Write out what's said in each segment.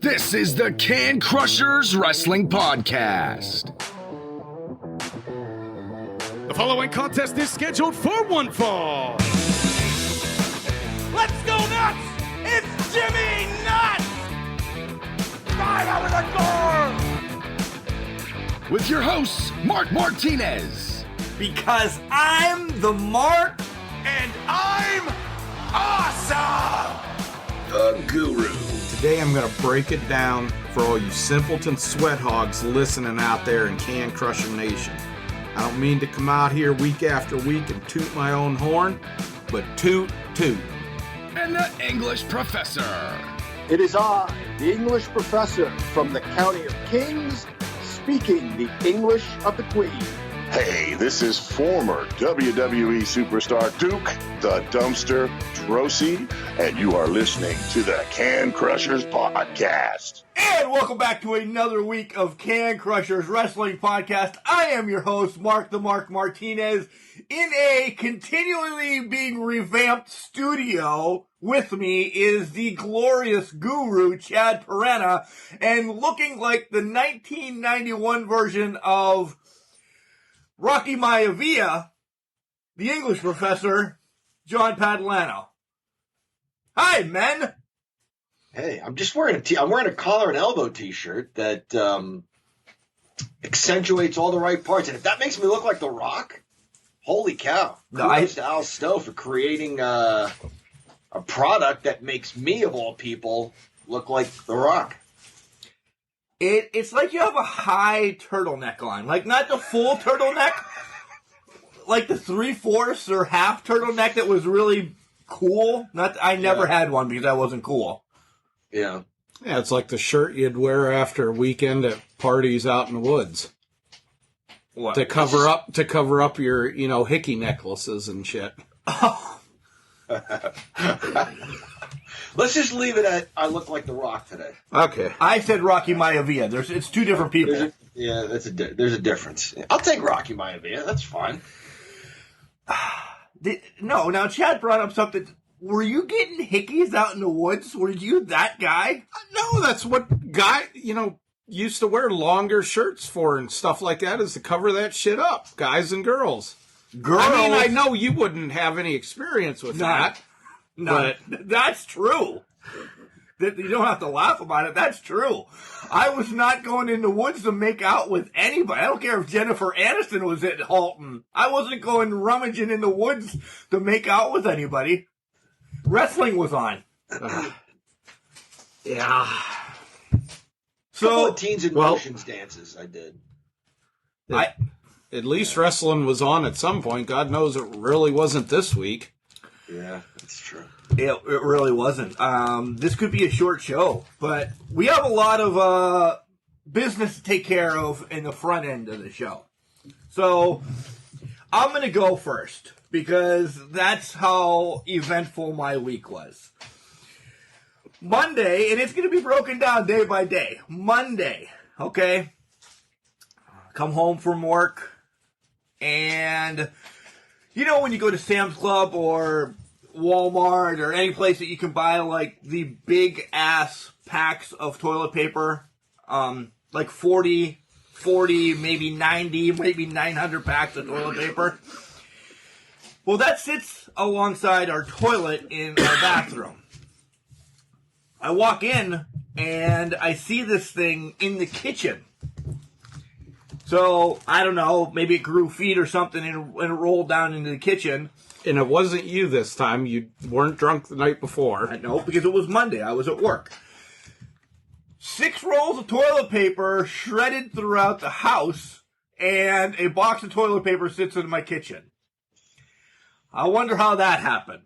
This is the Can Crushers Wrestling Podcast. The following contest is scheduled for one fall. Let's go nuts! It's Jimmy Nuts! Right out of the door! With your hosts, Mark Martinez. Because I'm the Mark and I'm awesome! The Guru. Today I'm going to break it down for all you simpleton sweat hogs listening out there in Can Crusher Nation. I don't mean to come out here week after week and toot my own horn, but toot, toot. And the English Professor. It is I, the English professor from the County of Kings, speaking the English of the Queen. Hey, this is former WWE superstar Duke, the Dumpster Drosy, and you are listening to the Can Crushers Podcast. And welcome back to another week of Can Crushers Wrestling Podcast. I am your host, Mark the Mark Martinez, in a continually being revamped studio. With me is the glorious guru, Chad Piranha, and looking like the 1991 version of Rocky Maivia, the English professor, John Padalano. Hi, men. Hey, I'm just wearing I'm wearing a collar and elbow t-shirt that accentuates all the right parts. And if that makes me look like The Rock, holy cow. Kudos to Al Stowe for creating a product that makes me, of all people, look like The Rock. It's like you have a high turtleneck on. Like, not the full turtleneck, like the 3/4 or half turtleneck that was really cool. I never had one because that wasn't cool. Yeah. Yeah, it's like the shirt you'd wear after a weekend at parties out in the woods. What? To cover up your, hickey necklaces and shit. Let's just leave it at I look like The Rock today. Okay. I said Rocky Maivia. It's two different people. There's a difference. I'll take Rocky Maivia. That's fine. Now Chad brought up something. Were you getting hickeys out in the woods? Were you that guy? No, that's what guy, used to wear longer shirts for and stuff like that, is to cover that shit up, guys and girls. I mean, I know you wouldn't have any experience with that. No, but that's true. You don't have to laugh about it. That's true. I was not going in the woods to make out with anybody. I don't care if Jennifer Aniston was at Halton. I wasn't going rummaging in the woods to make out with anybody. Wrestling was on. Yeah. So teens in motions dances I did. At least wrestling was on at some point. God knows it really wasn't this week. Yeah, that's true. It really wasn't. This could be a short show, but we have a lot of business to take care of in the front end of the show. So I'm going to go first because that's how eventful my week was. Monday, and it's going to be broken down day by day. Monday, okay? Come home from work, and when you go to Sam's Club or Walmart or any place that you can buy like the big ass packs of toilet paper, like 40, maybe 90, maybe 900 packs of toilet paper. Well, that sits alongside our toilet in our bathroom. I walk in and I see this thing in the kitchen. So, I don't know, maybe it grew feet or something and it rolled down into the kitchen. And it wasn't you this time. You weren't drunk the night before. I know, because it was Monday. I was at work. 6 rolls of toilet paper shredded throughout the house, and a box of toilet paper sits in my kitchen. I wonder how that happened.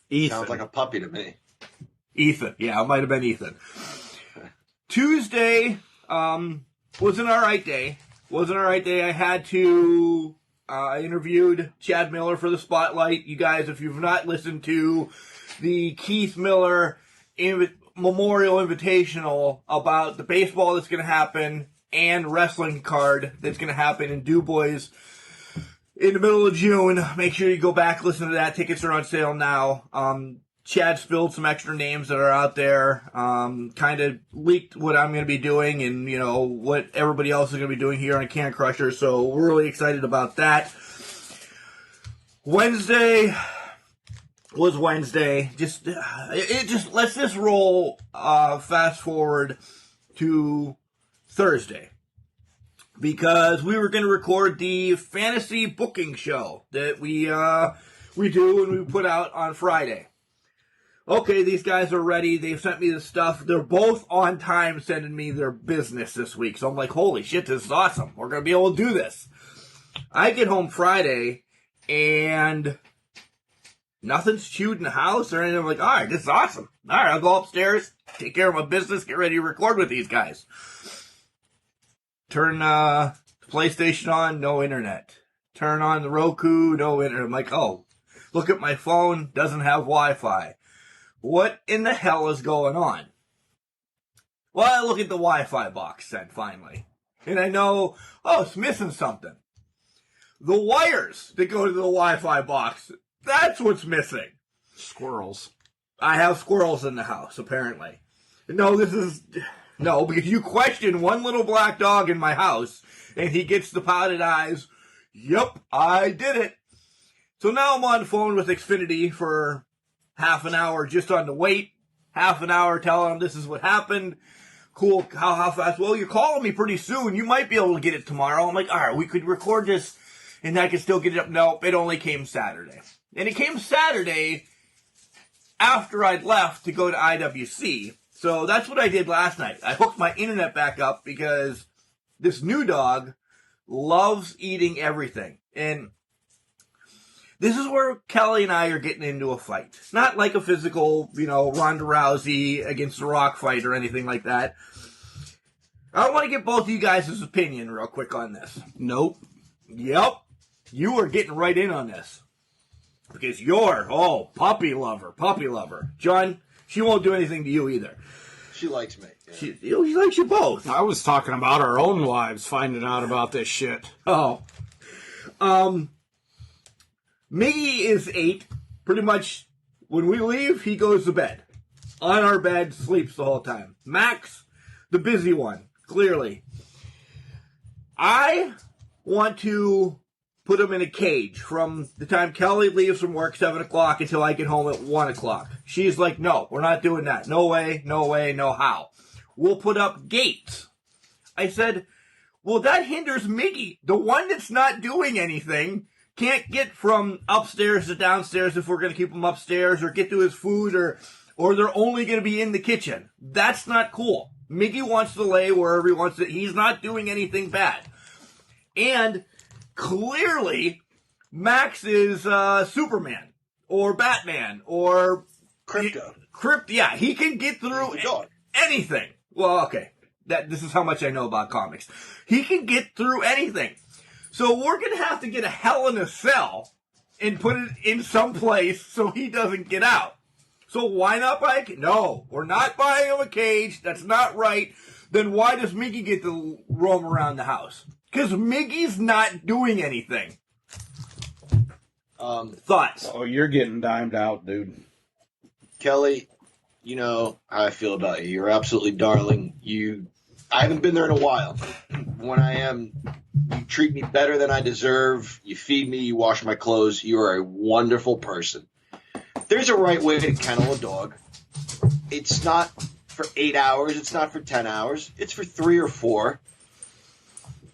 Ethan. Sounds like a puppy to me. Ethan. Yeah, it might have been Ethan. Tuesday was an all right day. I had to... I interviewed Chad Miller for the Spotlight. You guys, if you've not listened to the Keith Miller Memorial Invitational about the baseball that's going to happen and wrestling card that's going to happen in DuBois in the middle of June, make sure you go back, listen to that. Tickets are on sale now. Chad spilled some extra names that are out there, kind of leaked what I'm going to be doing and, you know, what everybody else is going to be doing here on Can Crusher, so we're really excited about that. Wednesday was Wednesday. Let's just roll fast forward to Thursday, because we were going to record the fantasy booking show that we do and we put out on Friday. Okay, these guys are ready. They've sent me the stuff. They're both on time sending me their business this week. So I'm like, holy shit, this is awesome. We're going to be able to do this. I get home Friday and nothing's chewed in the house or anything. I'm like, all right, this is awesome. All right, I'll go upstairs, take care of my business, get ready to record with these guys. Turn the PlayStation on, no internet. Turn on the Roku, no internet. I'm like, oh, look at my phone, doesn't have Wi-Fi. What in the hell is going on? Well, I look at the Wi-Fi box then, finally. And I know, oh, it's missing something. The wires that go to the Wi-Fi box, that's what's missing. Squirrels. I have squirrels in the house, apparently. No, because you question one little black dog in my house, and he gets the pouted eyes. Yep, I did it. So now I'm on the phone with Xfinity for half an hour just on the wait. Half an hour telling them this is what happened. Cool, how fast? Well, you're calling me pretty soon. You might be able to get it tomorrow. I'm like, all right, we could record this, and I can still get it up. Nope, it only came Saturday. And it came Saturday after I'd left to go to IWC. So that's what I did last night. I hooked my internet back up because this new dog loves eating everything. And this is where Kelly and I are getting into a fight. Not like a physical, Ronda Rousey against The Rock fight or anything like that. I want to get both of you guys' opinion real quick on this. Nope. Yep. You are getting right in on this. Because you're, puppy lover. John, she won't do anything to you either. She likes me. Yeah. She likes you both. I was talking about our own wives finding out about this shit. Oh. Miggy is 8. Pretty much, when we leave, he goes to bed. On our bed, sleeps the whole time. Max, the busy one, clearly. I want to put him in a cage from the time Kelly leaves from work, 7 o'clock, until I get home at 1 o'clock. She's like, no, we're not doing that. No way, no how. We'll put up gates. I said, well, that hinders Miggy. The one that's not doing anything can't get from upstairs to downstairs if we're going to keep him upstairs, or get to his food, or they're only going to be in the kitchen. That's not cool. Miggy wants to lay wherever he wants to. He's not doing anything bad. And clearly, Max is Superman or Batman or Crypto. Yeah, he can get through anything. Well, okay. This is how much I know about comics. He can get through anything. So we're going to have to get a Hell in a Cell and put it in some place so he doesn't get out. So why not buy a cage? No, we're not buying him a cage. That's not right. Then why does Miggy get to roam around the house? Because Miggy's not doing anything. Thoughts? Oh, you're getting dimed out, dude. Kelly, you know how I feel about you. You're absolutely darling. I haven't been there in a while. When I am, you treat me better than I deserve. You feed me. You wash my clothes. You are a wonderful person. There's a right way to kennel a dog. It's not for 8 hours. It's not for 10 hours. It's for 3 or 4.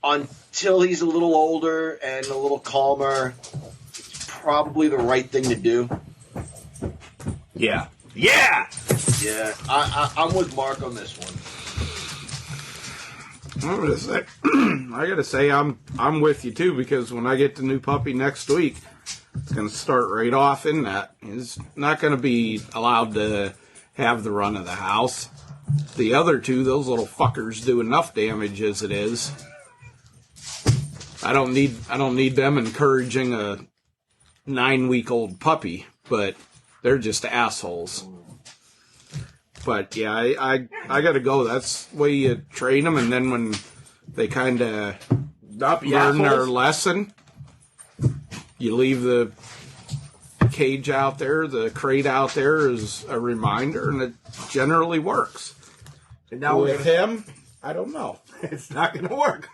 Until he's a little older and a little calmer, it's probably the right thing to do. Yeah. Yeah! Yeah, I'm with Mark on this one. I gotta say, I'm with you too, because when I get the new puppy next week, it's gonna start right off in that. He's not gonna be allowed to have the run of the house. The other two, those little fuckers, do enough damage as it is. I don't need them encouraging a 9-week-old puppy, but they're just assholes. But yeah, I gotta go. That's the way you train them, and then when they kind of learn their lesson, you leave the cage out there, the crate out there is a reminder, and it generally works. And now with him, I don't know. It's not going to work.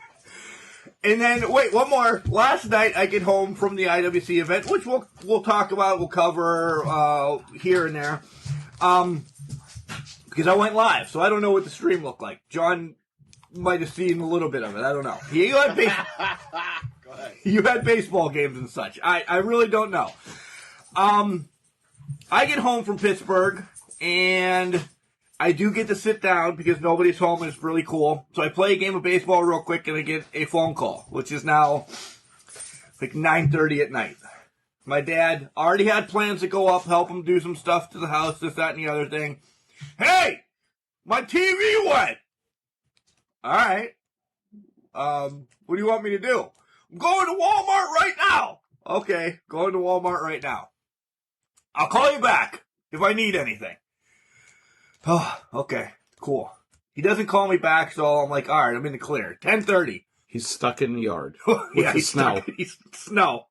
And then, wait, one more. Last night, I get home from the IWC event, which we'll talk about, we'll cover here and there, because I went live, so I don't know what the stream looked like. John might have seen a little bit of it. I don't know. You had, Go ahead. You had baseball games and such. I really don't know. I get home from Pittsburgh, and I do get to sit down because nobody's home, and it's really cool. So I play a game of baseball real quick, and I get a phone call, which is now like 9:30 at night. My dad already had plans to go up, help him do some stuff to the house, this, that, and the other thing. Hey, my TV went. All right. What do you want me to do? I'm going to Walmart right now. Okay, going to Walmart right now. I'll call you back if I need anything. Oh, okay, cool. He doesn't call me back, so I'm like, all right, I'm in the clear. 10:30. He's stuck in the yard Yeah, with the snow. He's snow.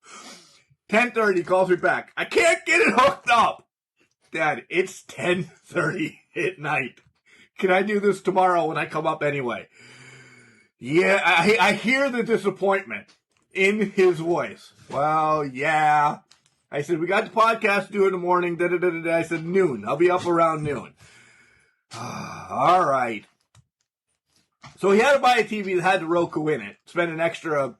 10:30, calls me back. I can't get it hooked up. Dad, it's 10:30 at night. Can I do this tomorrow when I come up anyway? Yeah, I hear the disappointment in his voice. Well, yeah. I said, we got the podcast due in the morning. Da-da-da-da-da. I said, noon. I'll be up around noon. All right. So he had to buy a TV that had the Roku in it. Spend an extra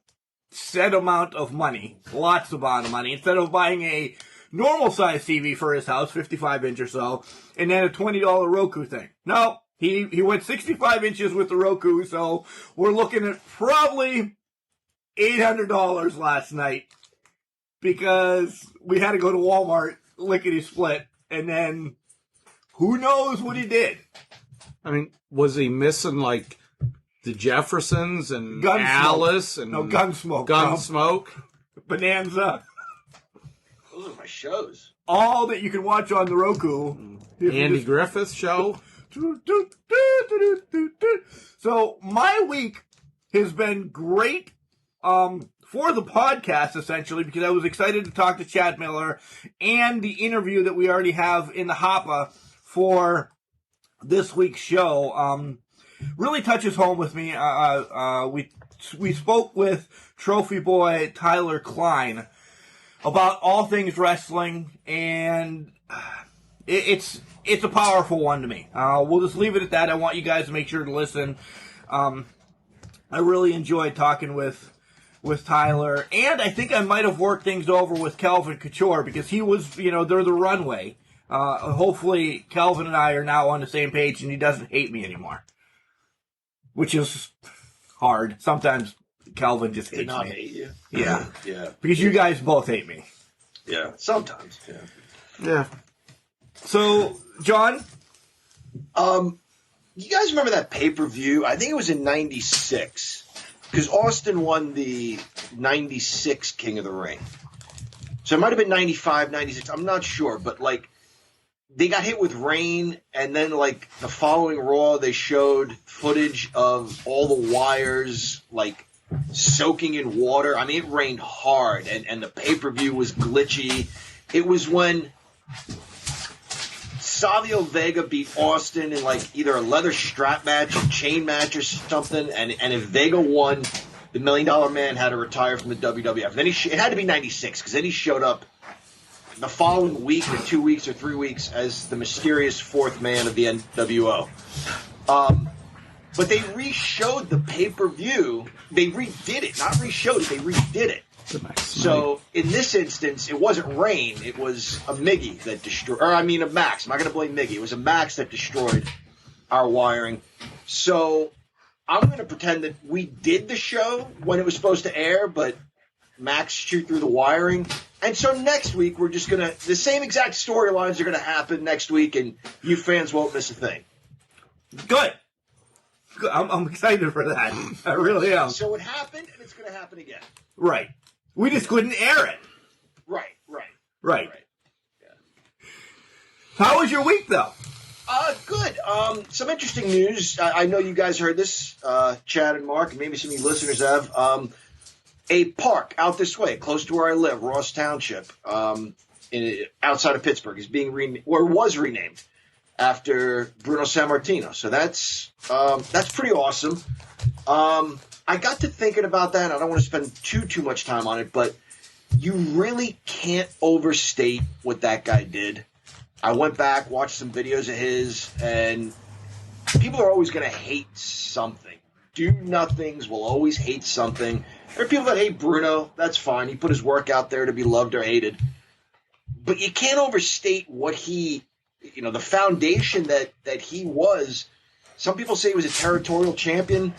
set amount of money. Lots of amount of money. Instead of buying a normal size TV for his house, 55 inch or so, and then a $20 Roku thing. No, he went 65 inches with the Roku, so we're looking at probably $800 last night because we had to go to Walmart, lickety-split, and then who knows what he did. I mean, was he missing, like, the Jeffersons and Gunsmoke. Alice and Gunsmoke. Gunsmoke? Bonanza. Those are my shows. All that you can watch on the Roku. Andy Griffith show? So my week has been great for the podcast, essentially, because I was excited to talk to Chad Miller and the interview that we already have in the hopper for this week's show. Really touches home with me. We spoke with Trophy Boy Tyler Klein about all things wrestling, and it's a powerful one to me. We'll just leave it at that. I want you guys to make sure to listen. I really enjoyed talking with Tyler, and I think I might have worked things over with Calvin Couture because he was, they're the runway. Hopefully Calvin and I are now on the same page and he doesn't hate me anymore, which is hard. Sometimes Calvin just hates me. Hate you? Yeah. Yeah. Because you guys both hate me. Yeah. Sometimes. Yeah. Yeah. So, John? You guys remember that pay-per-view? I think it was in 96. Because Austin won the 96 King of the Ring. So it might have been 95, 96. I'm not sure. But, they got hit with rain. And then, the following Raw, they showed footage of all the wires, soaking in water. I mean, it rained hard. And the pay-per-view was glitchy. It was when Savio Vega beat Austin in either a leather strap match, a chain match, or something. And if Vega won, the $1 Million Man had to retire from the WWF. Then it had to be 96 because then he showed up the following week or 2 weeks or 3 weeks as the mysterious fourth man of the NWO. But they re-showed the pay-per-view. They redid it, not re-showed it. They redid it. So in this instance, it wasn't rain. It was a Miggy that destroyed, a Max. I'm not going to blame Miggy. It was a Max that destroyed our wiring. So I'm going to pretend that we did the show when it was supposed to air, but Max shoot through the wiring. And so next week, we're just going to, the same exact storylines are going to happen next week, and you fans won't miss a thing. Good. I'm excited for that. I really am. So it happened, and it's going to happen again. Right. We just couldn't air it. Right. Yeah. How was your week, though? Good. Some interesting news. I know you guys heard this, Chad and Mark, and maybe some of you listeners have. A park out this way, close to where I live, Ross Township, outside of Pittsburgh. Is being was renamed after Bruno Sammartino. So that's pretty awesome. I got to thinking about that. I don't want to spend too much time on it, but you really can't overstate what that guy did. I went back, watched some videos of his, and people are always going to hate something. Do-nothings will always hate something. There are people that hate Bruno. That's fine. He put his work out there to be loved or hated. But you can't overstate what he, the foundation that he was. Some people say he was a territorial champion.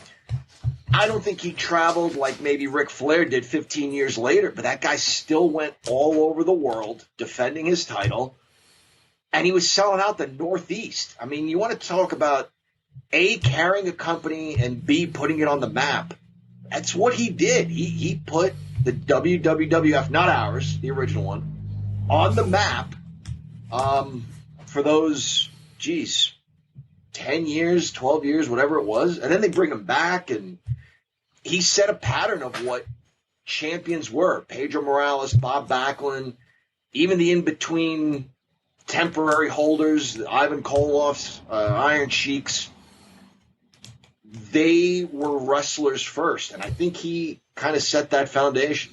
I don't think he traveled like maybe Ric Flair did 15 years later, but that guy still went all over the world defending his title, and he was selling out the Northeast. I mean, you want to talk about A, carrying a company, and B, putting it on the map. That's what he did. He put the WWWF, not ours, the original one, on the map for those, 10 years, 12 years, whatever it was. And then they bring him back, and he set a pattern of what champions were. Pedro Morales, Bob Backlund, even the in-between temporary holders, the Ivan Koloffs, Iron Sheiks. They were wrestlers first, and I think he kind of set that foundation.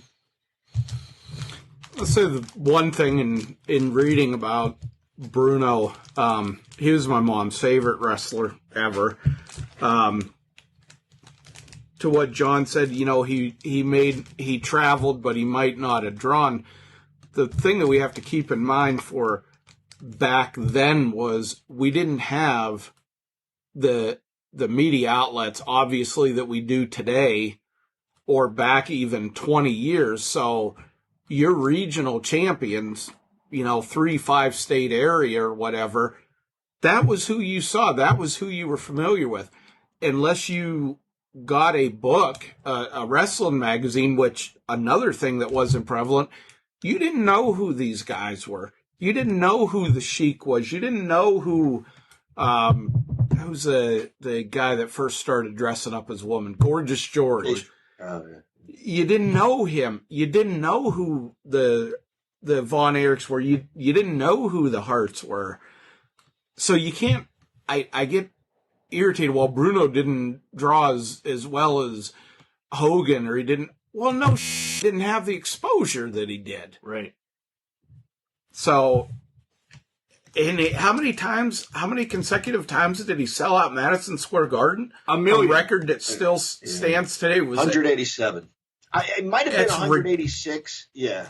Let's say the one thing in reading about Bruno, he was my mom's favorite wrestler ever. To what John said, he traveled, but he might not have drawn. The thing that we have to keep in mind for back then was we didn't have the media outlets, obviously, that we do today, or back even 20 years. So your regional champions, 3-5 state area or whatever, that was who you saw. That was who you were familiar with. Unless you got a book, a wrestling magazine, which another thing that wasn't prevalent, you didn't know who these guys were. You didn't know who the Sheik was. You didn't know who who's the guy that first started dressing up as a woman, Gorgeous George. Oh, yeah. You didn't know him. You didn't know who the Von Erichs were. You didn't know who the Harts were. So you can't. I get irritated. Well, Bruno didn't draw as well as Hogan, or he didn't. Well, no, didn't have the exposure that he did. Right. So, how many consecutive times did he sell out Madison Square Garden? A million. A record that still stands today. Was 187. It might have been 186. Yeah.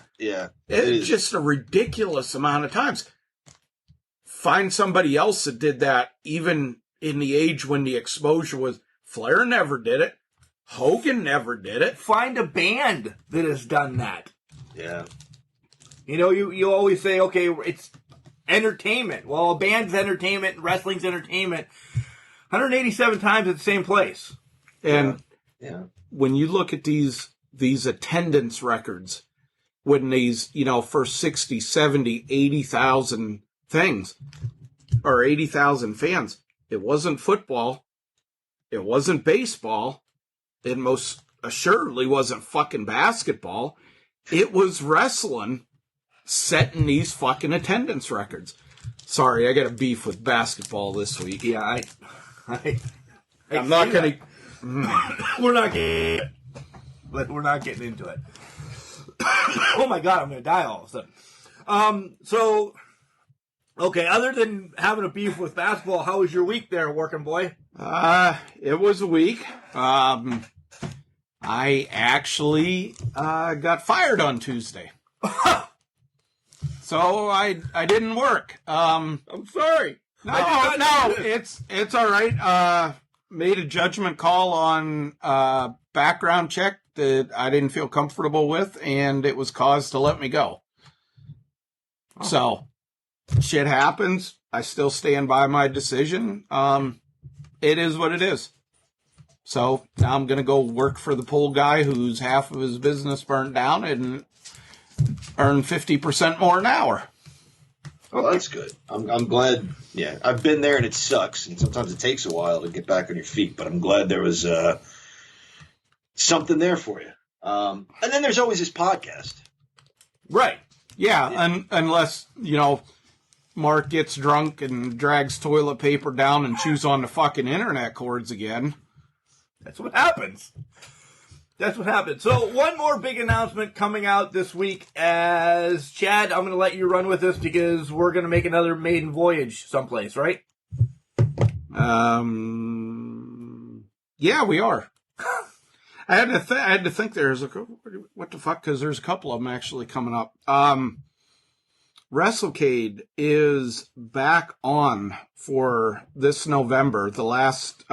It's just a ridiculous amount of times. Find somebody else that did that, even in the age when the exposure was. Flair never did it. Hogan never did it. Find a band that has done that. Yeah. You always say, okay, it's entertainment. Well, a band's entertainment, wrestling's entertainment. 187 times at the same place. And Yeah. when you look at these attendance records, when these, for 60, 70, 80,000 things, or 80,000 fans, it wasn't football, it wasn't baseball, it most assuredly wasn't fucking basketball, it was wrestling setting these fucking attendance records. Sorry, I got a beef with basketball this week. Yeah, I'm not going to... We're not getting into it. Oh my God, I'm going to die all of a sudden. So, okay, other than having a beef with basketball, how was your week there, working boy? It was a week. I actually got fired on Tuesday. So I didn't work. I'm sorry. No, it's all right. Made a judgment call on background check that I didn't feel comfortable with, and it was cause to let me go. Oh. So shit happens. I still stand by my decision. It is what it is. So now I'm going to go work for the pool guy whose half of his business burned down and earn 50% more an hour. Well, that's good. I'm glad. Yeah, I've been there and it sucks, and sometimes it takes a while to get back on your feet. But I'm glad there was something there for you. And then there's always this podcast, right? Yeah, unless, Mark gets drunk and drags toilet paper down and chews on the fucking internet cords again. That's what happens. So one more big announcement coming out this week as Chad, I'm going to let you run with this because we're going to make another maiden voyage someplace, right? Yeah, we are. I had to think there's what the fuck, because there's a couple of them actually coming up. WrestleCade is back on for this November, the last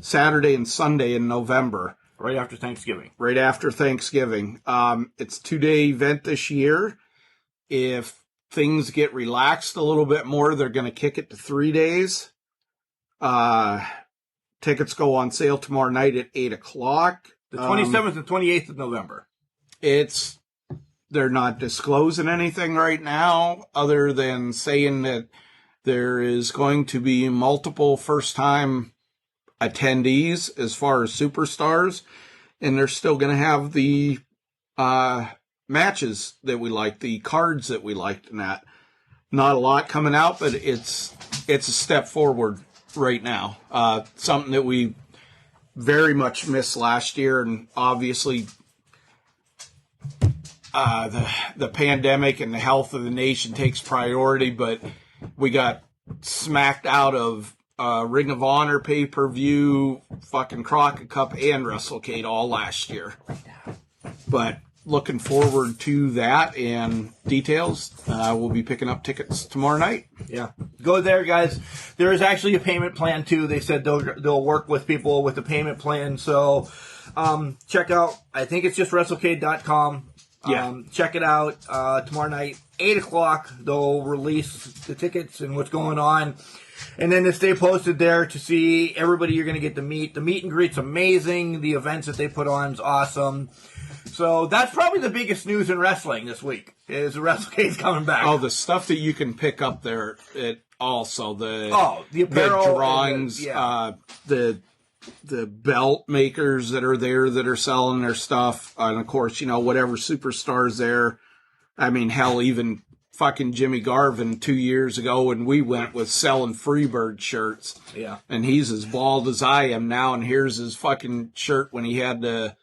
Saturday and Sunday in November. Right after Thanksgiving. It's a 2-day event this year. If things get relaxed a little bit more, they're going to kick it to 3 days. Tickets go on sale tomorrow night at 8 o'clock. The 27th and 28th of November. They're not disclosing anything right now other than saying that there is going to be multiple first-time attendees as far as superstars, and they're still going to have the matches that we like, the cards that we liked, and that. Not a lot coming out, but it's a step forward right now. Something that we very much missed last year, and obviously the pandemic and the health of the nation takes priority, but we got smacked out of Ring of Honor pay-per-view, fucking Crockett Cup, and WrestleCade all last year. But looking forward to that and details. We'll be picking up tickets tomorrow night. Yeah. Go there, guys. There is actually a payment plan, too. They said they'll work with people with the payment plan. So check out, I think it's just WrestleCade.com. Yeah. Check it out tomorrow night, 8 o'clock. They'll release the tickets and what's going on. And then to stay posted there to see everybody you're going to get to meet. The meet and greet's amazing. The events that they put on is awesome. So that's probably the biggest news in wrestling this week, is the WrestleCade's coming back. Oh, the stuff that you can pick up there, also the apparel, the drawings, the belt makers that are there that are selling their stuff, and of course, whatever superstars there. I mean, hell, even fucking Jimmy Garvin 2 years ago when we went with selling Freebird shirts. Yeah. And he's as bald as I am now, and here's his fucking shirt when he had the,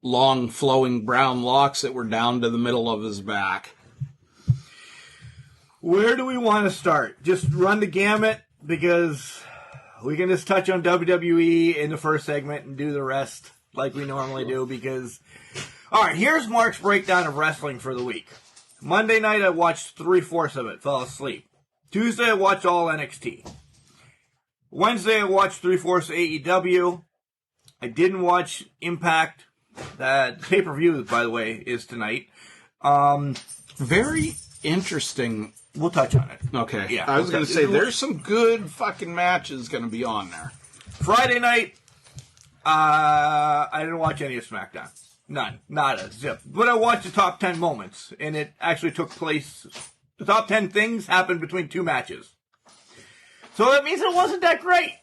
long flowing brown locks that were down to the middle of his back. Where do we want to start? Just run the gamut, because we can just touch on WWE in the first segment and do the rest like we normally do, because... All right, here's Mark's breakdown of wrestling for the week. Monday night, I watched 3/4 of it, fell asleep. Tuesday, I watched all NXT. Wednesday, I watched 3/4 of AEW. I didn't watch Impact. That pay-per-view, by the way, is tonight. Very interesting. We'll touch on it. Okay. Yeah. I was going to say, there's some good fucking matches going to be on there. Friday night, I didn't watch any of SmackDown. None. Not a zip. But I watched the top 10 moments, and it actually took place. The top 10 things happened between two matches. So that means it wasn't that great.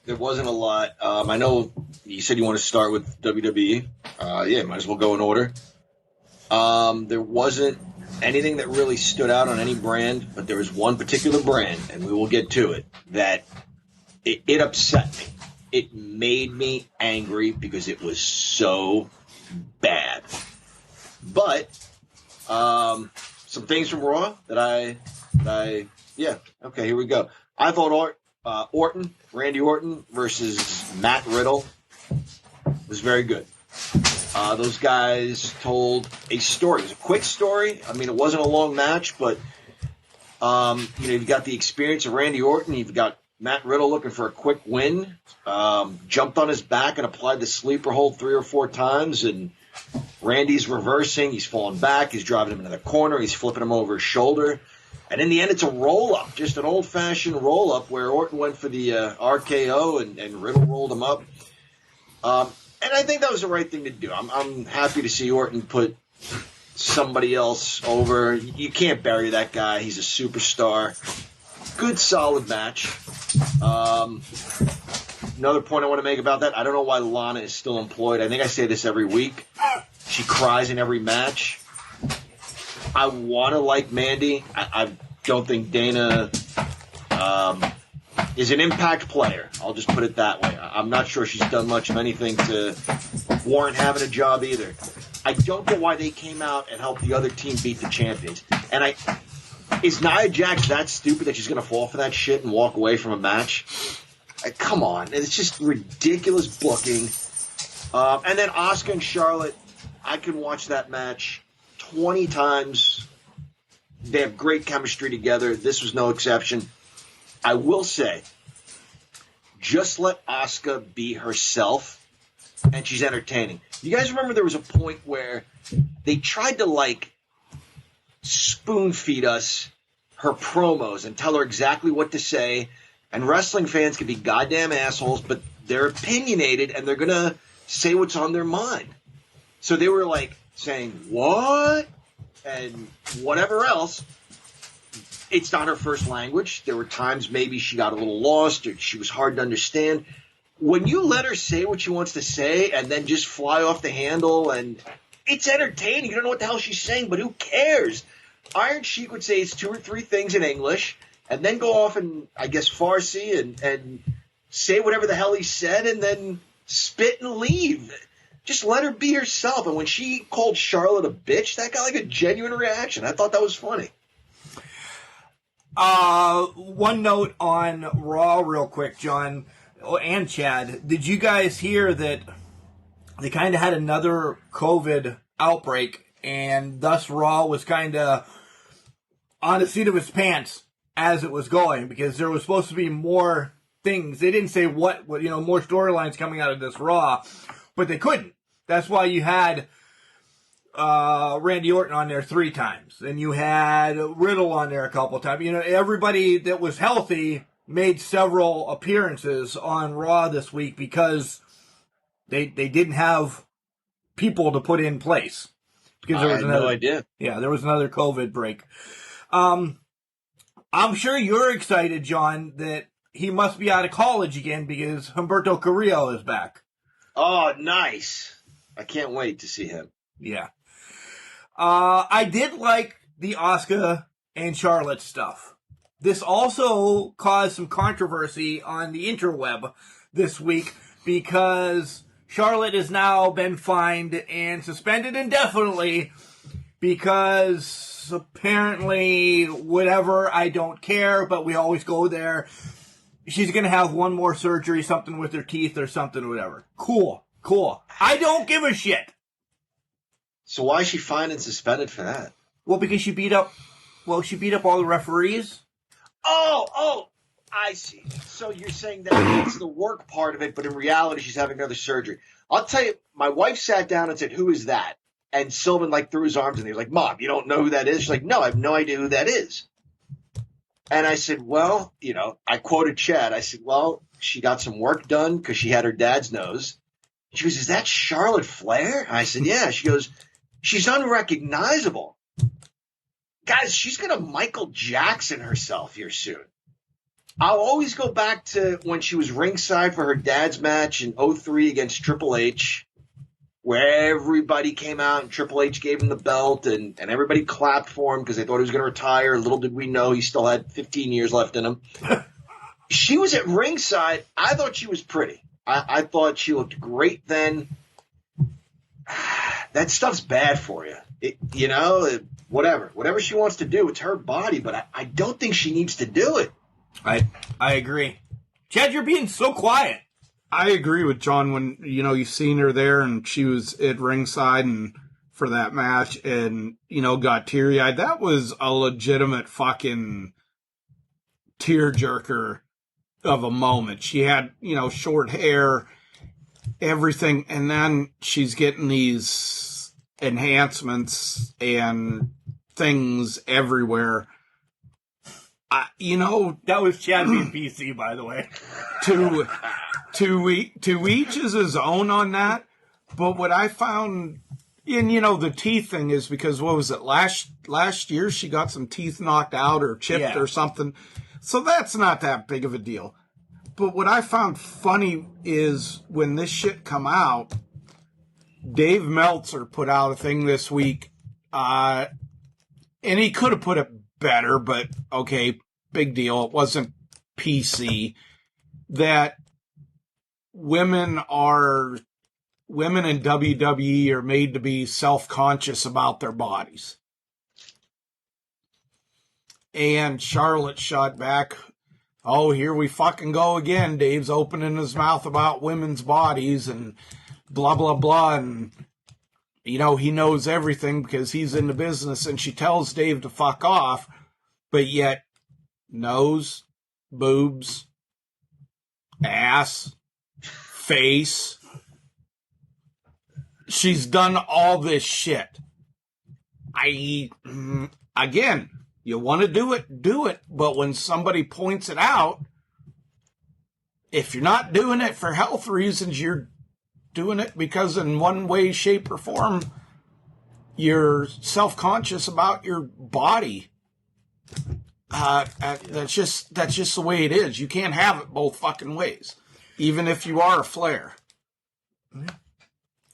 There wasn't a lot. I know you said you want to start with WWE. Might as well go in order. There wasn't anything that really stood out on any brand, but there was one particular brand, and we will get to it, that it upset me. It made me angry because it was so bad. But some things from Raw that okay, here we go. I thought Randy Orton versus Matt Riddle was very good. Those guys told a story. It was a quick story. I mean, it wasn't a long match, but you've got the experience of Randy Orton. You've got Matt Riddle looking for a quick win. Jumped on his back and applied the sleeper hold 3 or 4 times, and Randy's reversing. He's falling back. He's driving him into the corner. He's flipping him over his shoulder. And in the end, it's a roll-up, just an old-fashioned roll-up where Orton went for the RKO and Riddle rolled him up. And I think that was the right thing to do. I'm happy to see Orton put somebody else over. You can't bury that guy. He's a superstar. Good, solid match. Another point I want to make about that, I don't know why Lana is still employed. I think I say this every week. She cries in every match. I want to like Mandy. I don't think Dana is an impact player. I'll just put it that way. I'm not sure she's done much of anything to warrant having a job either. I don't get why they came out and helped the other team beat the champions. And is Nia Jax that stupid that she's going to fall for that shit and walk away from a match? Come on. It's just ridiculous booking. And then Asuka and Charlotte, I can watch that match 20 times. They have great chemistry together. This was no exception. I will say, just let Asuka be herself, and she's entertaining. You guys remember there was a point where they tried to, spoon feed us her promos and tell her exactly what to say, and wrestling fans can be goddamn assholes, but they're opinionated, and they're going to say what's on their mind. So they were, saying, what? And whatever else. It's not her first language. There were times maybe she got a little lost or she was hard to understand. When you let her say what she wants to say and then just fly off the handle, and it's entertaining. You don't know what the hell she's saying, but who cares? Iron Sheik would say it's 2 or 3 things in English and then go off in, I guess, Farsi and say whatever the hell he said and then spit and leave. Just let her be herself. And when she called Charlotte a bitch, that got a genuine reaction. I thought that was funny. One note on Raw real quick, John and Chad. Did you guys hear that they kind of had another COVID outbreak and thus Raw was kind of on the seat of its pants as it was going because there was supposed to be more things. They didn't say what more storylines coming out of this Raw, but they couldn't. That's why you had Randy Orton on there 3 times, and you had Riddle on there a couple times. Everybody that was healthy made several appearances on Raw this week because they didn't have people to put in place. Because there was no idea. Yeah, there was another COVID break. I'm sure you're excited, John, that he must be out of college again because Humberto Carrillo is back. Oh, nice. I can't wait to see him. Yeah. I did like the Asuka and Charlotte stuff. This also caused some controversy on the interweb this week because Charlotte has now been fined and suspended indefinitely because apparently whatever, I don't care, but we always go there. She's going to have one more surgery, something with her teeth or something, whatever. Cool. I don't give a shit. So why is she fined and suspended for that? Well, because she beat up all the referees. Oh, I see. So you're saying that it's the work part of it, but in reality, she's having another surgery. I'll tell you, my wife sat down and said, "Who is that?" And Sylvan threw his arms in there. He was like, "Mom, you don't know who that is?" She's like, "No, I have no idea who that is." And I said, well, I quoted Chad. I said, well, she got some work done because she had her dad's nose. She goes, "Is that Charlotte Flair?" I said, "Yeah." She goes, "She's unrecognizable." Guys, she's going to Michael Jackson herself here soon. I'll always go back to when she was ringside for her dad's match in 2003 against Triple H, where everybody came out and Triple H gave him the belt and everybody clapped for him because they thought he was going to retire. Little did we know he still had 15 years left in him. She was at ringside. I thought she was pretty. I thought she looked great then. That stuff's bad for you. Whatever she wants to do, it's her body, but I don't think she needs to do it. I agree. Chad, you're being so quiet. I agree with John when, you've seen her there and she was at ringside and for that match and, got teary-eyed. That was a legitimate fucking tearjerker of a moment. She had, short hair, everything, and then she's getting these enhancements and things everywhere. That was Chad being PC, by the way. To each is his own on that. But what I found in, the teeth thing is because, what was it, last year she got some teeth knocked out or chipped or something. So that's not that big of a deal. But what I found funny is when this shit come out, Dave Meltzer put out a thing this week, and he could have put it better, but okay, big deal. It wasn't PC. That women in WWE are made to be self-conscious about their bodies. And Charlotte shot back, oh, here we fucking go again. Dave's opening his mouth about women's bodies and blah, blah, blah. And, you know, he knows everything because he's in the business. And she tells Dave to fuck off, but yet nose, boobs, ass, face. She's done all this shit. Again, you want to do it. But when somebody points it out, if you're not doing it for health reasons, you're doing it because in one way, shape, or form, you're self-conscious about your body. That's just the way it is. You can't have it both fucking ways, even if you are a Flair.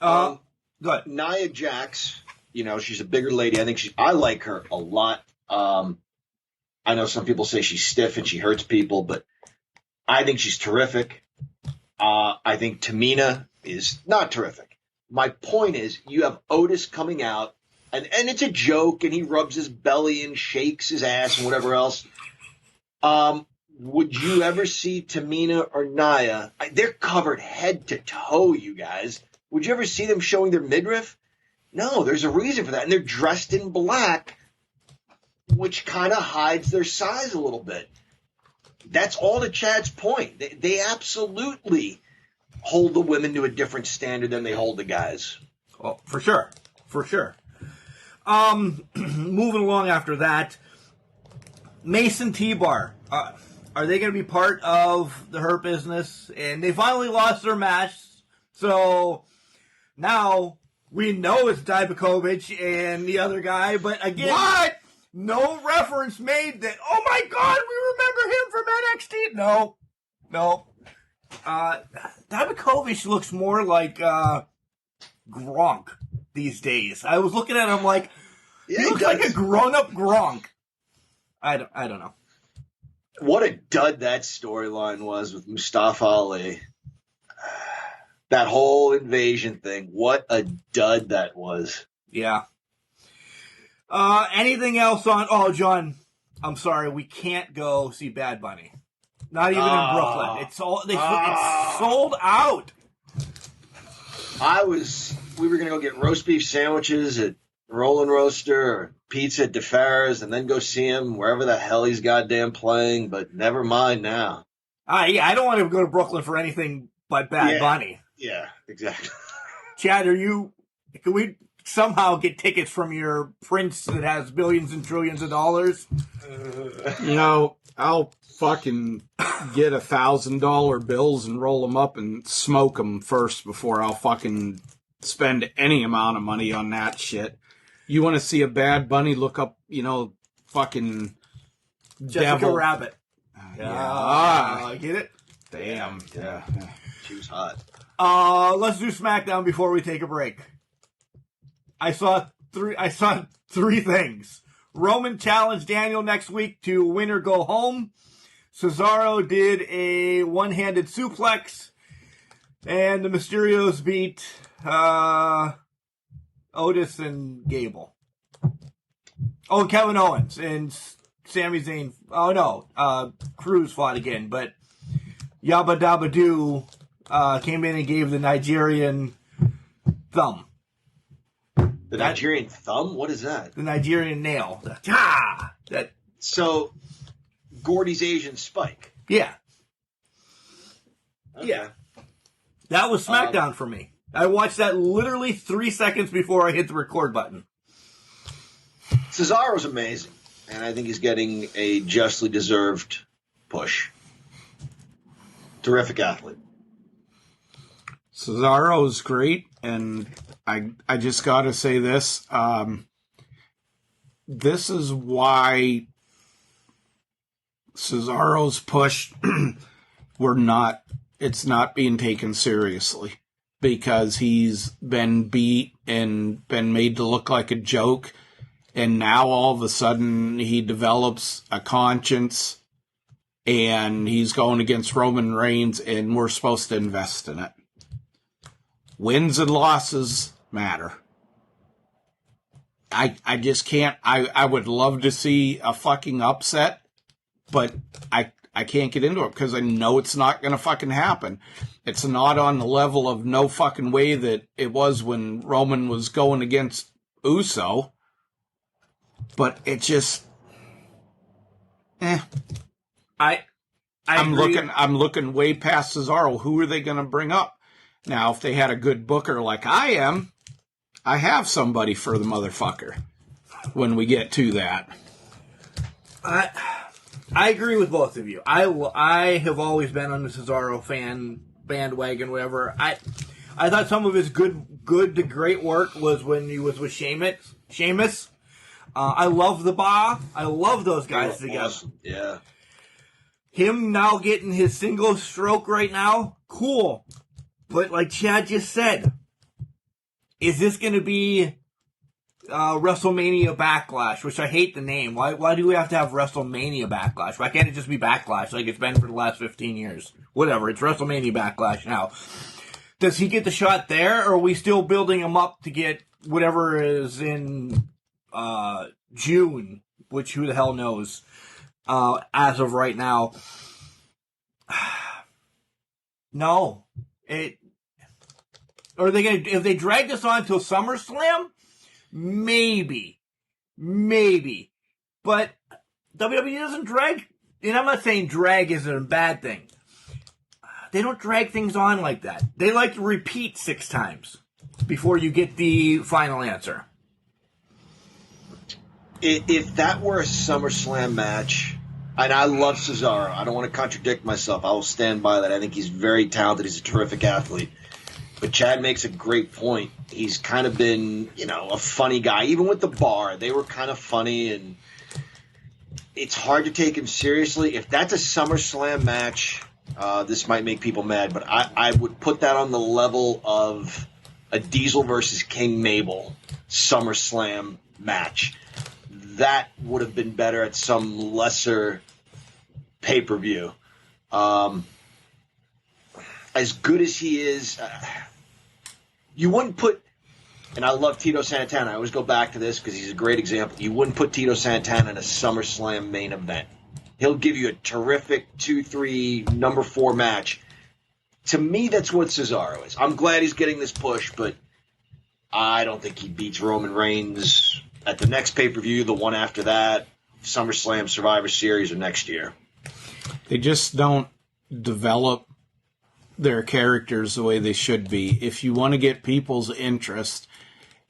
Go ahead. Nia Jax, you know, she's a bigger lady. I like her a lot. I know some people say she's stiff and she hurts people, but I think she's terrific. I think Tamina is not terrific. My point is, you have Otis coming out, and it's a joke, and he rubs his belly and shakes his ass and whatever else. Would you ever see Tamina or Nia? They're covered head to toe, you guys. Would you ever see them showing their midriff? No, there's a reason for that. And they're dressed in black, which kind of hides their size a little bit. That's all to Chad's point. They absolutely hold the women to a different standard than they hold the guys. Oh, for sure. For sure. Moving along after that, Mason T-Bar. Are they going to be part of the Hurt Business? And they finally lost their match. So now we know it's Dijakovic and the other guy. But again, What? No reference made that, oh my God, we remember him from NXT. No. Dijakovic looks more like Gronk these days. I was looking at him like, he looks like a grown-up Gronk. I don't know. What a dud that storyline was with Mustafa Ali. That whole invasion thing. What a dud that was. Yeah. Anything else on... Oh, John, I'm sorry. We can't go see Bad Bunny. Not even in Brooklyn. It's sold out. We were going to go get roast beef sandwiches at Rollin' Roaster or pizza at DeFara's and then go see him wherever the hell he's goddamn playing, but never mind now. I don't want to go to Brooklyn for anything but Bad Bunny. Yeah, exactly. Chad, can we somehow get tickets from your prince that has billions and trillions of dollars? You know, I'll fucking get $1,000 bills and roll them up and smoke them first before I'll fucking spend any amount of money on that shit. You want to see a Bad Bunny, look up, you know, fucking Jessica Devil. Rabbit. Yeah. Get it? Damn. Yeah. She was hot. Let's do SmackDown before we take a break. I saw three things. Roman challenged Daniel next week to win or go home. Cesaro did a one-handed suplex. And the Mysterios beat Otis and Gable. Oh, Kevin Owens and Sami Zayn. Oh, no. Cruz fought again. But Yabba Dabba Doo came in and gave the Nigerian thumb. The Nigerian thumb? What is that? The Nigerian nail. So, Gordy's Asian Spike. Yeah. Okay. Yeah. That was SmackDown for me. I watched that literally 3 seconds before I hit the record button. Cesaro's amazing, and I think he's getting a justly deserved push. Terrific athlete. Cesaro's great, and I just got to say this. This is why Cesaro's push it's not being taken seriously, because he's been beat and been made to look like a joke. And now all of a sudden he develops a conscience and he's going against Roman Reigns and we're supposed to invest in it. Wins and losses matter. I just can't. I would love to see a fucking upset, but I can't get into it because I know it's not going to fucking happen. It's not on the level of no fucking way that it was when Roman was going against Uso. But it just, I'm looking way past Cesaro. Who are they going to bring up? Now, if they had a good booker like I am, I have somebody for the motherfucker when we get to that. I agree with both of you. I have always been on the Cesaro fan bandwagon, whatever. I thought some of his good to great work was when he was with Sheamus. I love the Bar. I love those guys together. Awesome. Yeah. Him now getting his single stroke right now, cool. But like Chad just said, is this going to be WrestleMania Backlash, which I hate the name. Why do we have to have WrestleMania Backlash? Why can't it just be Backlash like it's been for the last 15 years? Whatever, it's WrestleMania Backlash now. Does he get the shot there, or are we still building him up to get whatever is in June, which who the hell knows as of right now? No. Are they going to, if they drag this on till SummerSlam? Maybe. But WWE doesn't drag, and I'm not saying drag isn't a bad thing. They don't drag things on like that. They like to repeat 6 times before you get the final answer. If that were a SummerSlam match, and I love Cesaro, I don't want to contradict myself. I will stand by that. I think he's very talented. He's a terrific athlete. But Chad makes a great point. He's kind of been, a funny guy. Even with the Bar, they were kind of funny, and it's hard to take him seriously. If that's a SummerSlam match, this might make people mad, but I would put that on the level of a Diesel versus King Mabel SummerSlam match. That would have been better at some lesser pay-per-view. As good as he is, you wouldn't put, and I love Tito Santana. I always go back to this because he's a great example. You wouldn't put Tito Santana in a SummerSlam main event. He'll give you a terrific 2-3 number 4 match. To me, that's what Cesaro is. I'm glad he's getting this push, but I don't think he beats Roman Reigns at the next pay-per-view, the one after that, SummerSlam, Survivor Series, or next year. They just don't develop their characters the way they should be. If you want to get people's interest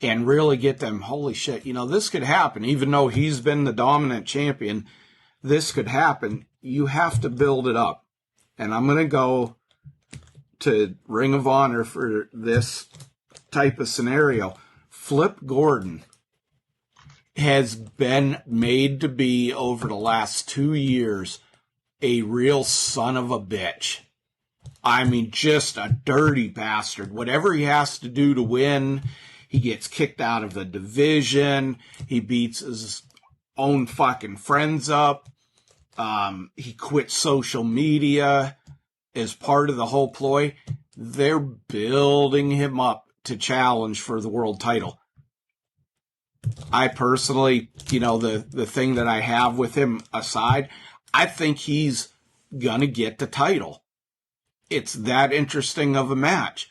and really get them, holy shit, this could happen. Even though he's been the dominant champion, this could happen. You have to build it up. And I'm going to go to Ring of Honor for this type of scenario. Flip Gordon has been made to be, over the last 2 years, a real son of a bitch. I mean, just a dirty bastard. Whatever he has to do to win, he gets kicked out of the division. He beats his own fucking friends up. He quit social media as part of the whole ploy. They're building him up to challenge for the world title. I personally, the thing that I have with him aside, I think he's gonna get the title. It's that interesting of a match.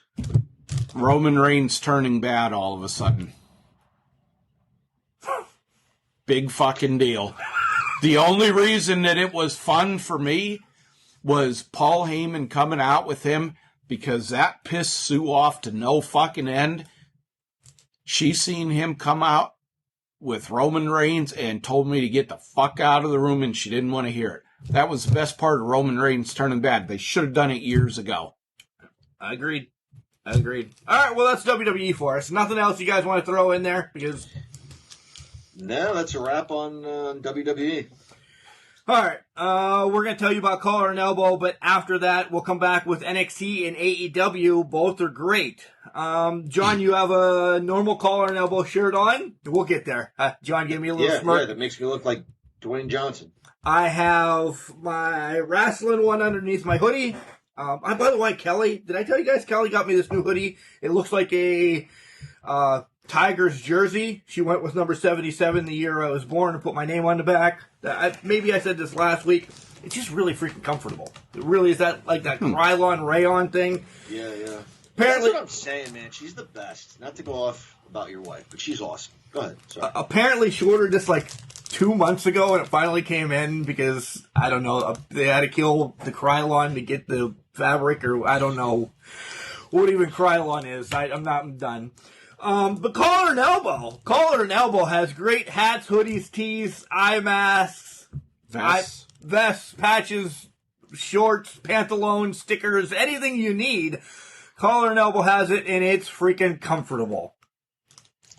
Roman Reigns turning bad all of a sudden. Big fucking deal. The only reason that it was fun for me was Paul Heyman coming out with him, because that pissed Sue off to no fucking end. She seen him come out with Roman Reigns and told me to get the fuck out of the room, and she didn't want to hear it. That was the best part of Roman Reigns turning bad. They should have done it years ago. I agreed. All right, well, that's WWE for us. Nothing else you guys want to throw in there? Because no, that's a wrap on WWE. All right, we're going to tell you about Collar and Elbow, but after that, we'll come back with NXT and AEW. Both are great. John, you have a normal Collar and Elbow shirt on? We'll get there. John, give me a little smirk. Yeah, that makes me look like Dwayne Johnson. I have my wrestling one underneath my hoodie. By the way, Kelly, did I tell you guys Kelly got me this new hoodie? It looks like a Tigers jersey. She went with number 77 the year I was born and put my name on the back. Maybe I said this last week. It's just really freaking comfortable. It really is that nylon rayon thing. Yeah. Apparently, that's what I'm saying, man. She's the best. Not to go off about your wife, but she's awesome. Go ahead. Sorry. Apparently, she ordered this 2 months ago, and it finally came in because, I don't know, they had to kill the Krylon to get the fabric, or I don't know what even Krylon is. I'm done. But Collar and Elbow has great hats, hoodies, tees, eye masks, vests, patches, shorts, pantaloons, stickers, anything you need. Collar and Elbow has it, and it's freaking comfortable.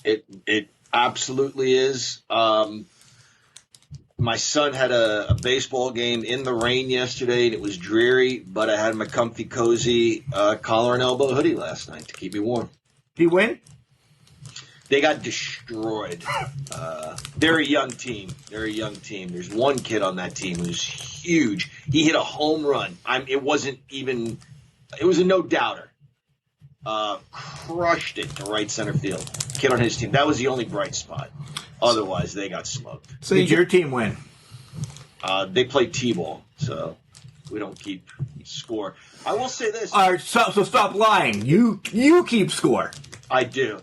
It absolutely is. My son had a baseball game in the rain yesterday, and it was dreary, but I had my comfy, cozy Collar and Elbow hoodie last night to keep me warm. Did he win? They got destroyed. They're a young team. There's one kid on that team who's huge. He hit a home run. It was a no-doubter. Crushed it to right center field. Kid on his team. That was the only bright spot. Otherwise, they got smoked. So did your team win? They play T-ball, so we don't keep score. I will say this. All right, so stop lying. You keep score. I do.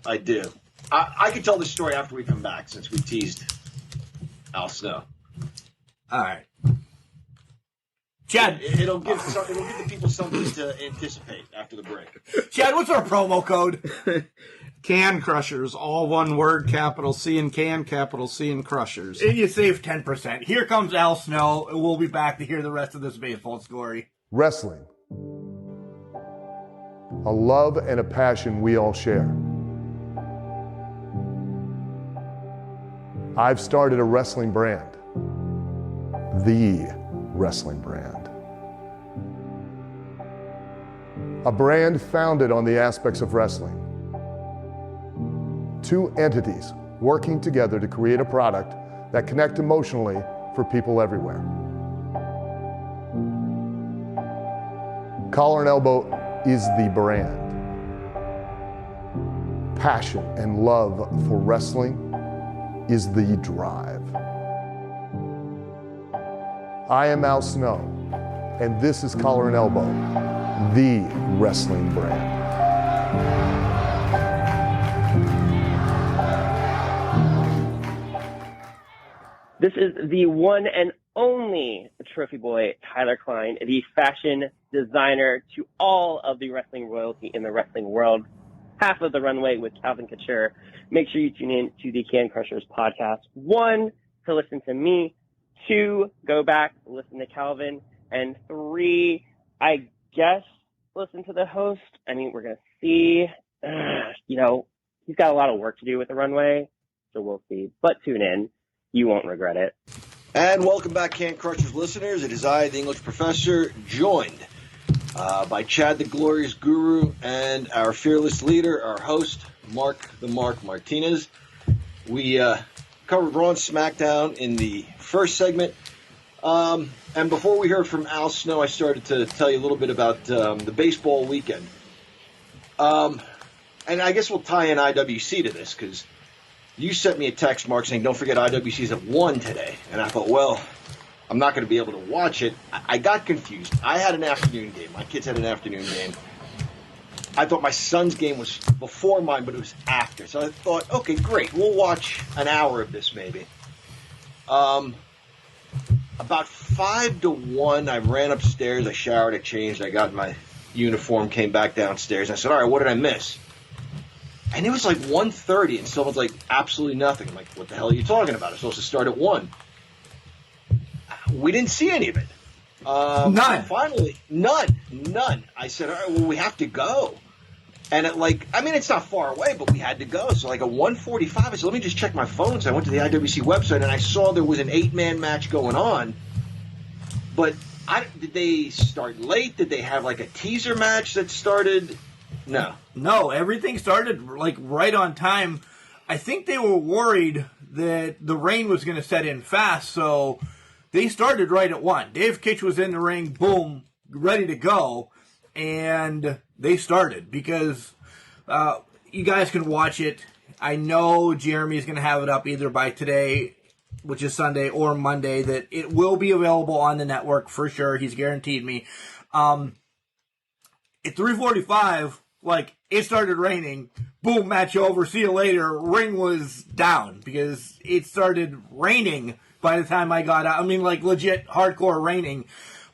I can tell this story after we come back, since we teased Al Snow. All right. Chad, it'll give the people something to anticipate after the break. Chad, what's our promo code? Can Crushers, all one word, capital C and Can, capital C and Crushers. And you save 10%. Here comes Al Snow, and we'll be back to hear the rest of this baseball story. Wrestling. A love and a passion we all share. I've started a wrestling brand. The wrestling brand. A brand founded on the aspects of wrestling. Two entities working together to create a product that connect emotionally for people everywhere. Collar and Elbow is the brand. Passion and love for wrestling is the drive. I am Al Snow, and this is Collar and Elbow, the wrestling brand. This is the one and only Trophy Boy, Tyler Klein, the fashion designer to all of the wrestling royalty in the wrestling world. Half of the runway with Calvin Couture. Make sure you tune in to the Can Crushers podcast. 1, to listen to me. 2, go back, listen to Calvin. And 3, I guess, listen to the host. I mean, we're going to see. He's got a lot of work to do with the runway, so we'll see. But tune in. You won't regret it. And welcome back, Can Crushers listeners. It is I, the English professor, joined by Chad the Glorious Guru and our fearless leader, our host, Mark the Mark Martinez. We covered Raw and SmackDown in the first segment. And before we heard from Al Snow, I started to tell you a little bit about the baseball weekend. And I guess we'll tie in IWC to this, because you sent me a text, Mark, saying, don't forget IWC's at 1 today. And I thought, well, I'm not going to be able to watch it. I got confused. I had an afternoon game. My kids had an afternoon game. I thought my son's game was before mine, but it was after. So I thought, okay, great. We'll watch an hour of this maybe. About 5 to 1, I ran upstairs. I showered, I changed. I got my uniform, came back downstairs. I said, all right, what did I miss? And it was like 1:30, and someone's like, absolutely nothing. I'm like, what the hell are you talking about? It's supposed to start at 1. We didn't see any of it. None. Finally, none. I said, all right, well, we have to go. And it's not far away, but we had to go. So like at 1:45, I said, let me just check my phone. So I went to the IWC website, and I saw there was an 8-man match going on. But did they start late? Did they have like a teaser match that started? No. No, everything started like right on time. I think they were worried that the rain was going to set in fast, so they started right at 1. Dave Kitch was in the ring, boom, ready to go, and they started because you guys can watch it. I know Jeremy's going to have it up either by today, which is Sunday, or Monday, that it will be available on the network for sure. He's guaranteed me. At 3:45, like, it started raining. Boom, match over. See you later. Ring was down because it started raining by the time I got out. I mean, like, legit hardcore raining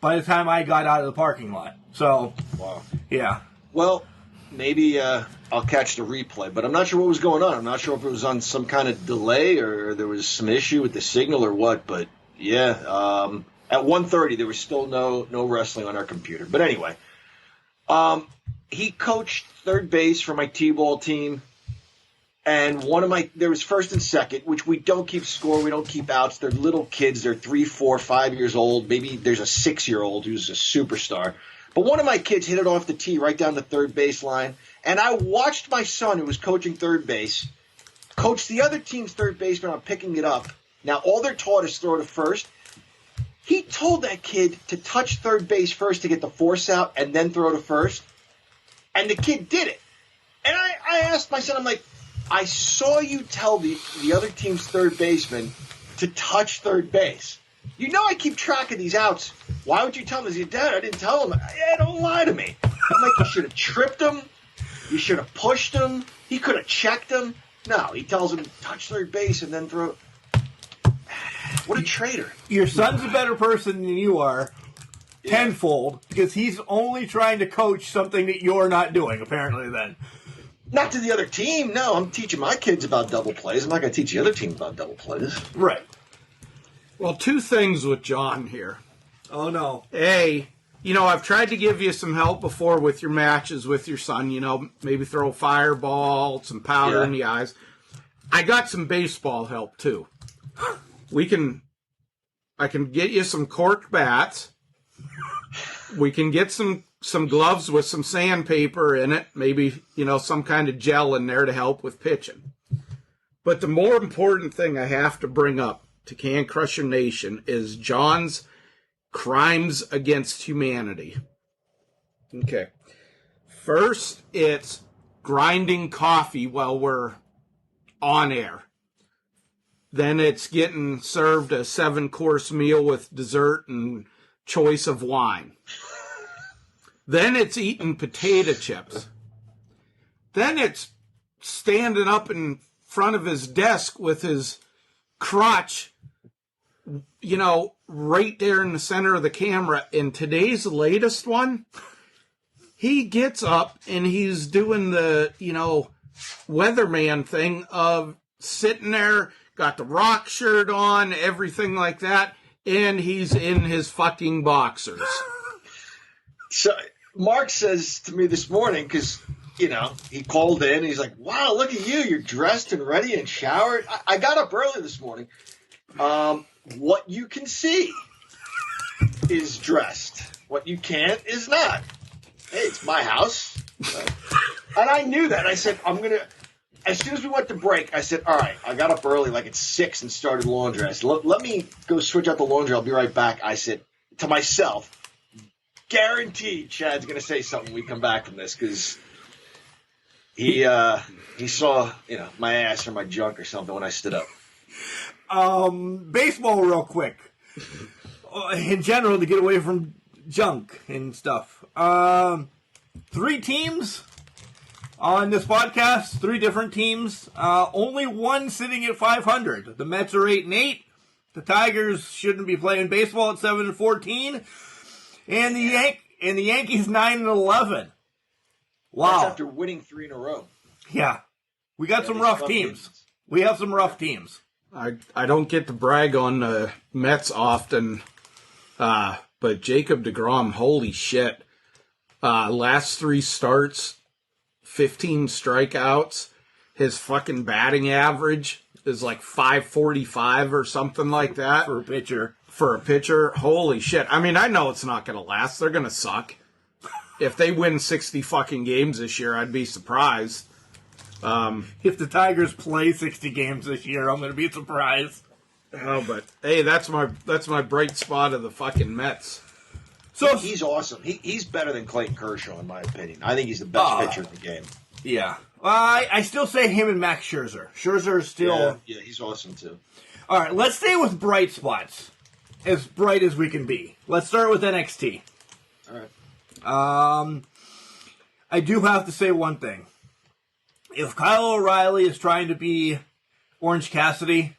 by the time I got out of the parking lot. So, wow. Yeah. Well, maybe I'll catch the replay, but I'm not sure what was going on. I'm not sure if it was on some kind of delay or there was some issue with the signal or what, but yeah. At 1:30, there was still no wrestling on our computer. But anyway, he coached third base for my T-ball team, and there was first and second, which we don't keep score, we don't keep outs. They're little kids. They're 3, 4, 5 years old. Maybe there's a 6-year-old who's a superstar. But one of my kids hit it off the tee right down the third base line, and I watched my son, who was coaching third base, coach the other team's third baseman on picking it up. Now, all they're taught is throw to first. He told that kid to touch third base first to get the force out and then throw to first. And the kid did it. And I asked my son, I'm like, I saw you tell the other team's third baseman to touch third base. You know I keep track of these outs. Why would you tell him? Is he dead? I didn't tell him. Yeah, don't lie to me. I'm like, you should have tripped him. You should have pushed him. He could have checked him. No, he tells him, touch third base and then throw. What a traitor. Your son's a better person than you are. Tenfold, because he's only trying to coach something that you're not doing, apparently, then. Not to the other team. No, I'm teaching my kids about double plays. I'm not going to teach the other team about double plays. Right. Well, 2 things with John here. Oh, no. A, I've tried to give you some help before with your matches with your son, maybe throw a fireball, some powder in the eyes. I got some baseball help, too. I can get you some cork bats. We can get some gloves with some sandpaper in it, maybe, some kind of gel in there to help with pitching. But the more important thing I have to bring up to Can Crusher Nation is John's crimes against humanity. Okay. First, it's grinding coffee while we're on air. Then it's getting served a 7-course meal with dessert and choice of wine. Then it's eating potato chips. Then it's standing up in front of his desk with his crotch, right there in the center of the camera. In today's latest one, he gets up and he's doing the, weatherman thing of sitting there, got the rock shirt on, everything like that, and he's in his fucking boxers. So Mark says to me this morning, because, he called in, and he's like, wow, look at you. You're dressed and ready and showered. I got up early this morning. What you can see is dressed. What you can't is not. Hey, it's my house. And I knew that. I said, as soon as we went to break, I said, all right, I got up early, like at 6 and started laundry. I said, let me go switch out the laundry. I'll be right back. I said to myself, guaranteed Chad's going to say something when we come back from this, because he saw, my ass or my junk or something when I stood up. Baseball real quick. In general, to get away from junk and stuff. 3 teams on this podcast, 3 different teams. Only one sitting at 500. The Mets are 8-8. The Tigers shouldn't be playing baseball at 7-14. And the Yankees 9-11. Wow. That's after winning 3 in a row. Yeah. We got some rough teams. We have some rough teams. I don't get to brag on the Mets often, but Jacob deGrom, holy shit. Last 3 starts, 15 strikeouts. His fucking batting average is like .545 or something like that. For a pitcher. For a pitcher, holy shit. I mean, I know it's not going to last. They're going to suck. If they win 60 fucking games this year, I'd be surprised. If the Tigers play 60 games this year, I'm going to be surprised. Oh, but hey, that's my bright spot of the fucking Mets. So he's awesome. He's better than Clayton Kershaw, in my opinion. I think he's the best pitcher in the game. Yeah. I still say him and Max Scherzer. Scherzer is still... Yeah, he's awesome, too. All right, let's stay with bright spots. As bright as we can be. Let's start with NXT. All right. I do have to say one thing. If Kyle O'Reilly is trying to be Orange Cassidy,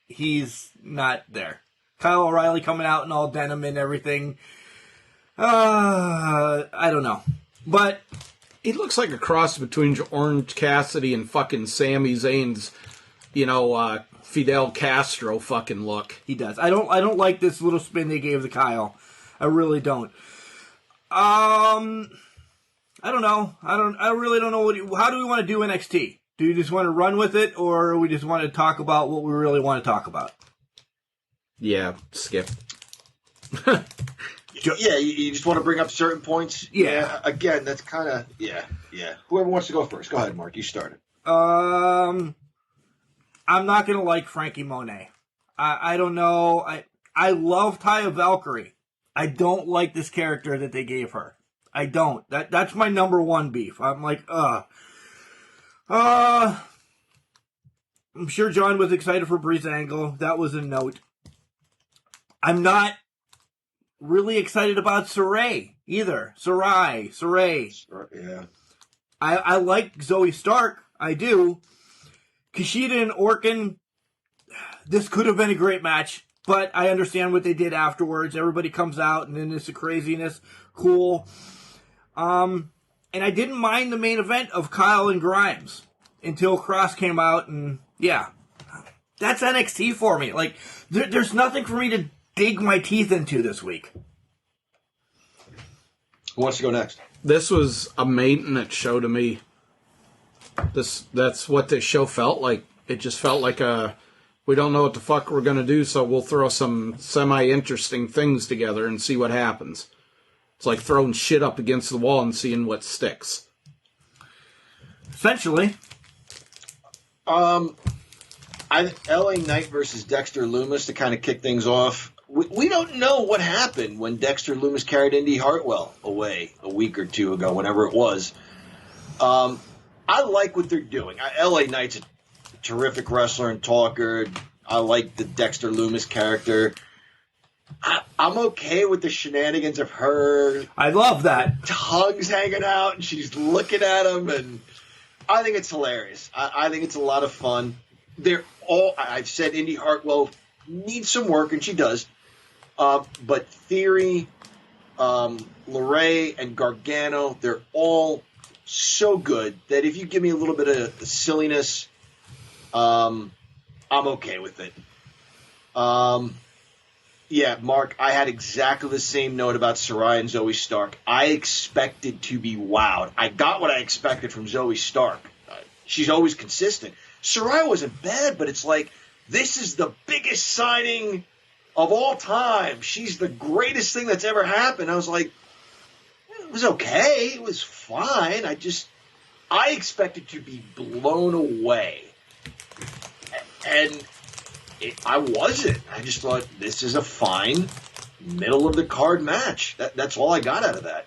he's not there. Kyle O'Reilly coming out in all denim and everything. I don't know. But he looks like a cross between Orange Cassidy and fucking Sami Zayn's, Fidel Castro fucking look. He does. I don't like this little spin they gave to Kyle. I really don't. I don't know. I really don't know how do we want to do NXT? Do you just want to run with it, or we just want to talk about what we really want to talk about? Yeah, skip. Yeah, you just want to bring up certain points? Yeah. Again, that's kind of, yeah. Whoever wants to go first. Go ahead, Mark. You started. I'm not going to like Frankie Monet. I don't know. I love Taya Valkyrie. I don't like this character that they gave her. I don't. That's my number one beef. I'm like, I'm sure John was excited for Breezango. That was a note. I'm not really excited about Sarai either. Sarai. Yeah. I like Zoe Stark. I do. Kushida and Orkin, this could have been a great match, but I understand what they did afterwards. Everybody comes out, and then it's a craziness. Cool. And I didn't mind the main event of Kyle and Grimes until Cross came out, and yeah. That's NXT for me. Like, there's nothing for me to dig my teeth into this week. Who wants to go next? This was a maintenance show to me. That's what this show felt like. It just felt like we don't know what the fuck we're going to do, so we'll throw some semi-interesting things together and see what happens. It's like throwing shit up against the wall and seeing what sticks. Essentially. LA Knight versus Dexter Lumis to kind of kick things off. We don't know what happened when Dexter Lumis carried Indy Hartwell away a week or two ago, whenever it was. I like what they're doing. LA Knight's a terrific wrestler and talker. I like the Dexter Lumis character. I'm okay with the shenanigans of her. I love that. Tongues hanging out and she's looking at him, and I think it's hilarious. I think it's a lot of fun. I've said Indy Hartwell needs some work, and she does. But Theory, LeRae, and Gargano, they're all so good that if you give me a little bit of silliness, I'm okay with it. Yeah, Mark, I had exactly the same note about Sarai and Zoe Stark. I expected to be wowed. I got what I expected from Zoe Stark. She's always consistent. Sarai wasn't bad, but it's like, this is the biggest signing of all time. She's the greatest thing that's ever happened. I was like, it was okay. It was fine. I expected to be blown away. And I wasn't. I just thought, this is a fine middle-of-the-card match. That's all I got out of that.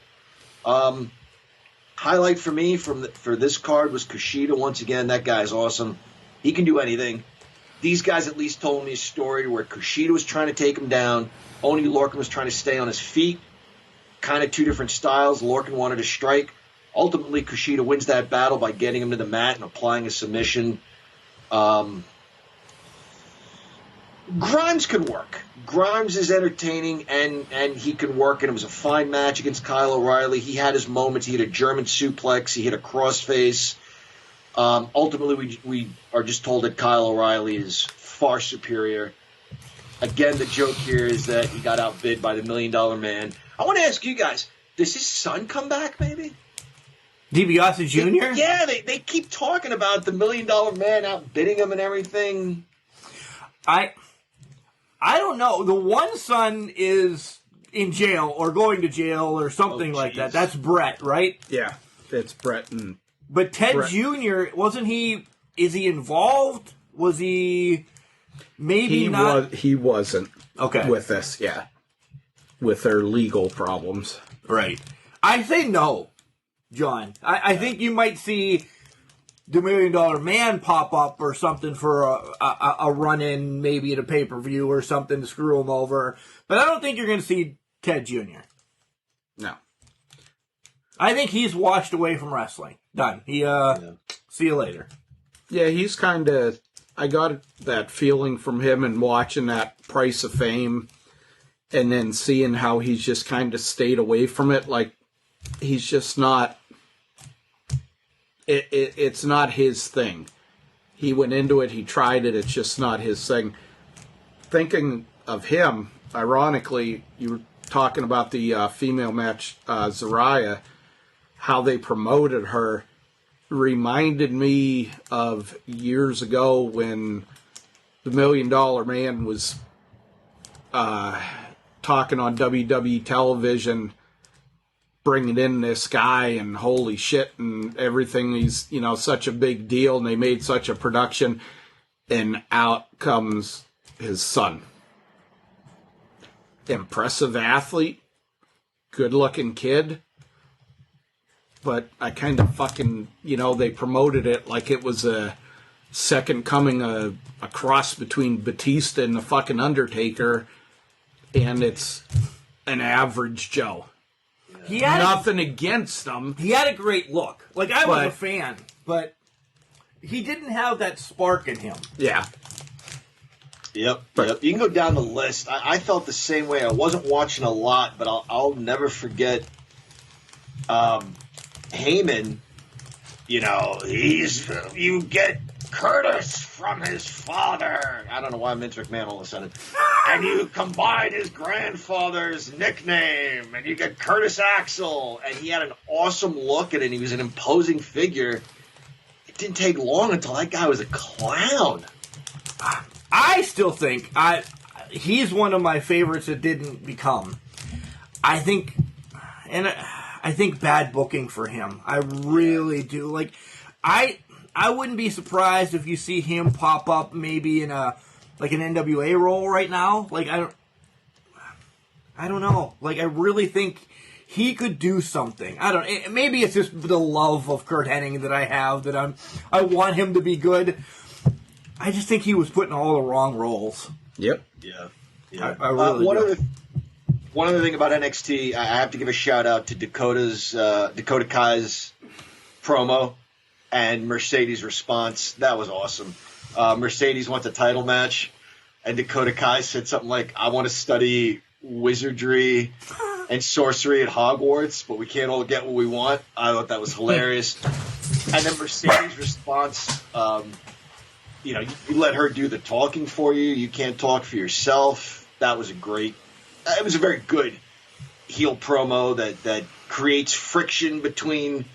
Highlight for me for this card was Kushida once again. That guy's awesome. He can do anything. These guys at least told me a story where Kushida was trying to take him down. Oney Lorcan was trying to stay on his feet. Kind of two different styles. Lorcan wanted to strike. Ultimately, Kushida wins that battle by getting him to the mat and applying a submission. Grimes can work. Grimes is entertaining, and he can work, and it was a fine match against Kyle O'Reilly. He had his moments. He hit a German suplex. He hit a crossface. Ultimately, we are just told that Kyle O'Reilly is far superior. Again, the joke here is that he got outbid by the $1 Million Man. I want to ask you guys, does his son come back, maybe? DiBiase Jr.? Yeah, they keep talking about the $1 Million Man outbidding him and everything. I I don't know. The one son is in jail or going to jail or something like that. That's Brett, right? Yeah, it's Brett. But Ted Jr., wasn't he... Is he involved? Was he... Maybe not... He wasn't. Okay. With this, yeah. With their legal problems. Right. I say no, John. I think you might see the $1 Million Man pop up or something for a run-in, maybe at a pay-per-view or something to screw him over. But I don't think you're going to see Ted Jr. No. I think he's washed away from wrestling. Done. See you later. Yeah, he's kind of... I got that feeling from him and watching that Price of Fame and then seeing how he's just kind of stayed away from it. Like, he's just not... It's not his thing. He went into it, he tried it, it's just not his thing. Thinking of him, ironically, you were talking about the female match, Zariah, how they promoted her, reminded me of years ago when the $1 Million Man was talking on WWE television, bringing in this guy and holy shit and everything. He's, such a big deal and they made such a production, and out comes his son. Impressive athlete, good looking kid. But I kind of fucking, they promoted it like it was a second coming, a cross between Batista and the fucking Undertaker, and it's an average Joe. He had nothing against him. He had a great look. Like, I was a fan, but he didn't have that spark in him. Yeah. Yep. You can go down the list. I felt the same way. I wasn't watching a lot, but I'll never forget Heyman. You get Curtis from his father. I don't know why I'm Vince McMahon all of a sudden. And you combine his grandfather's nickname, and you get Curtis Axel. And he had an awesome look at it, and he was an imposing figure. It didn't take long until that guy was a clown. I still think he's one of my favorites that didn't become. I think bad booking for him. I really do. Like, I wouldn't be surprised if you see him pop up maybe in an NWA role right now. Like, I don't know. Like, I really think he could do something. Maybe it's just the love of Kurt Hennig that I have, that I want him to be good. I just think he was put in all the wrong roles. Yep. Yeah. I really do. One other thing about NXT, I have to give a shout out to Dakota Kai's promo and Mercedes' response. That was awesome. Mercedes wants a title match, and Dakota Kai said something like, "I want to study wizardry and sorcery at Hogwarts, but we can't all get what we want." I thought that was hilarious. And then Mercedes' response, you let her do the talking for you. You can't talk for yourself. That was it was a very good heel promo that creates friction between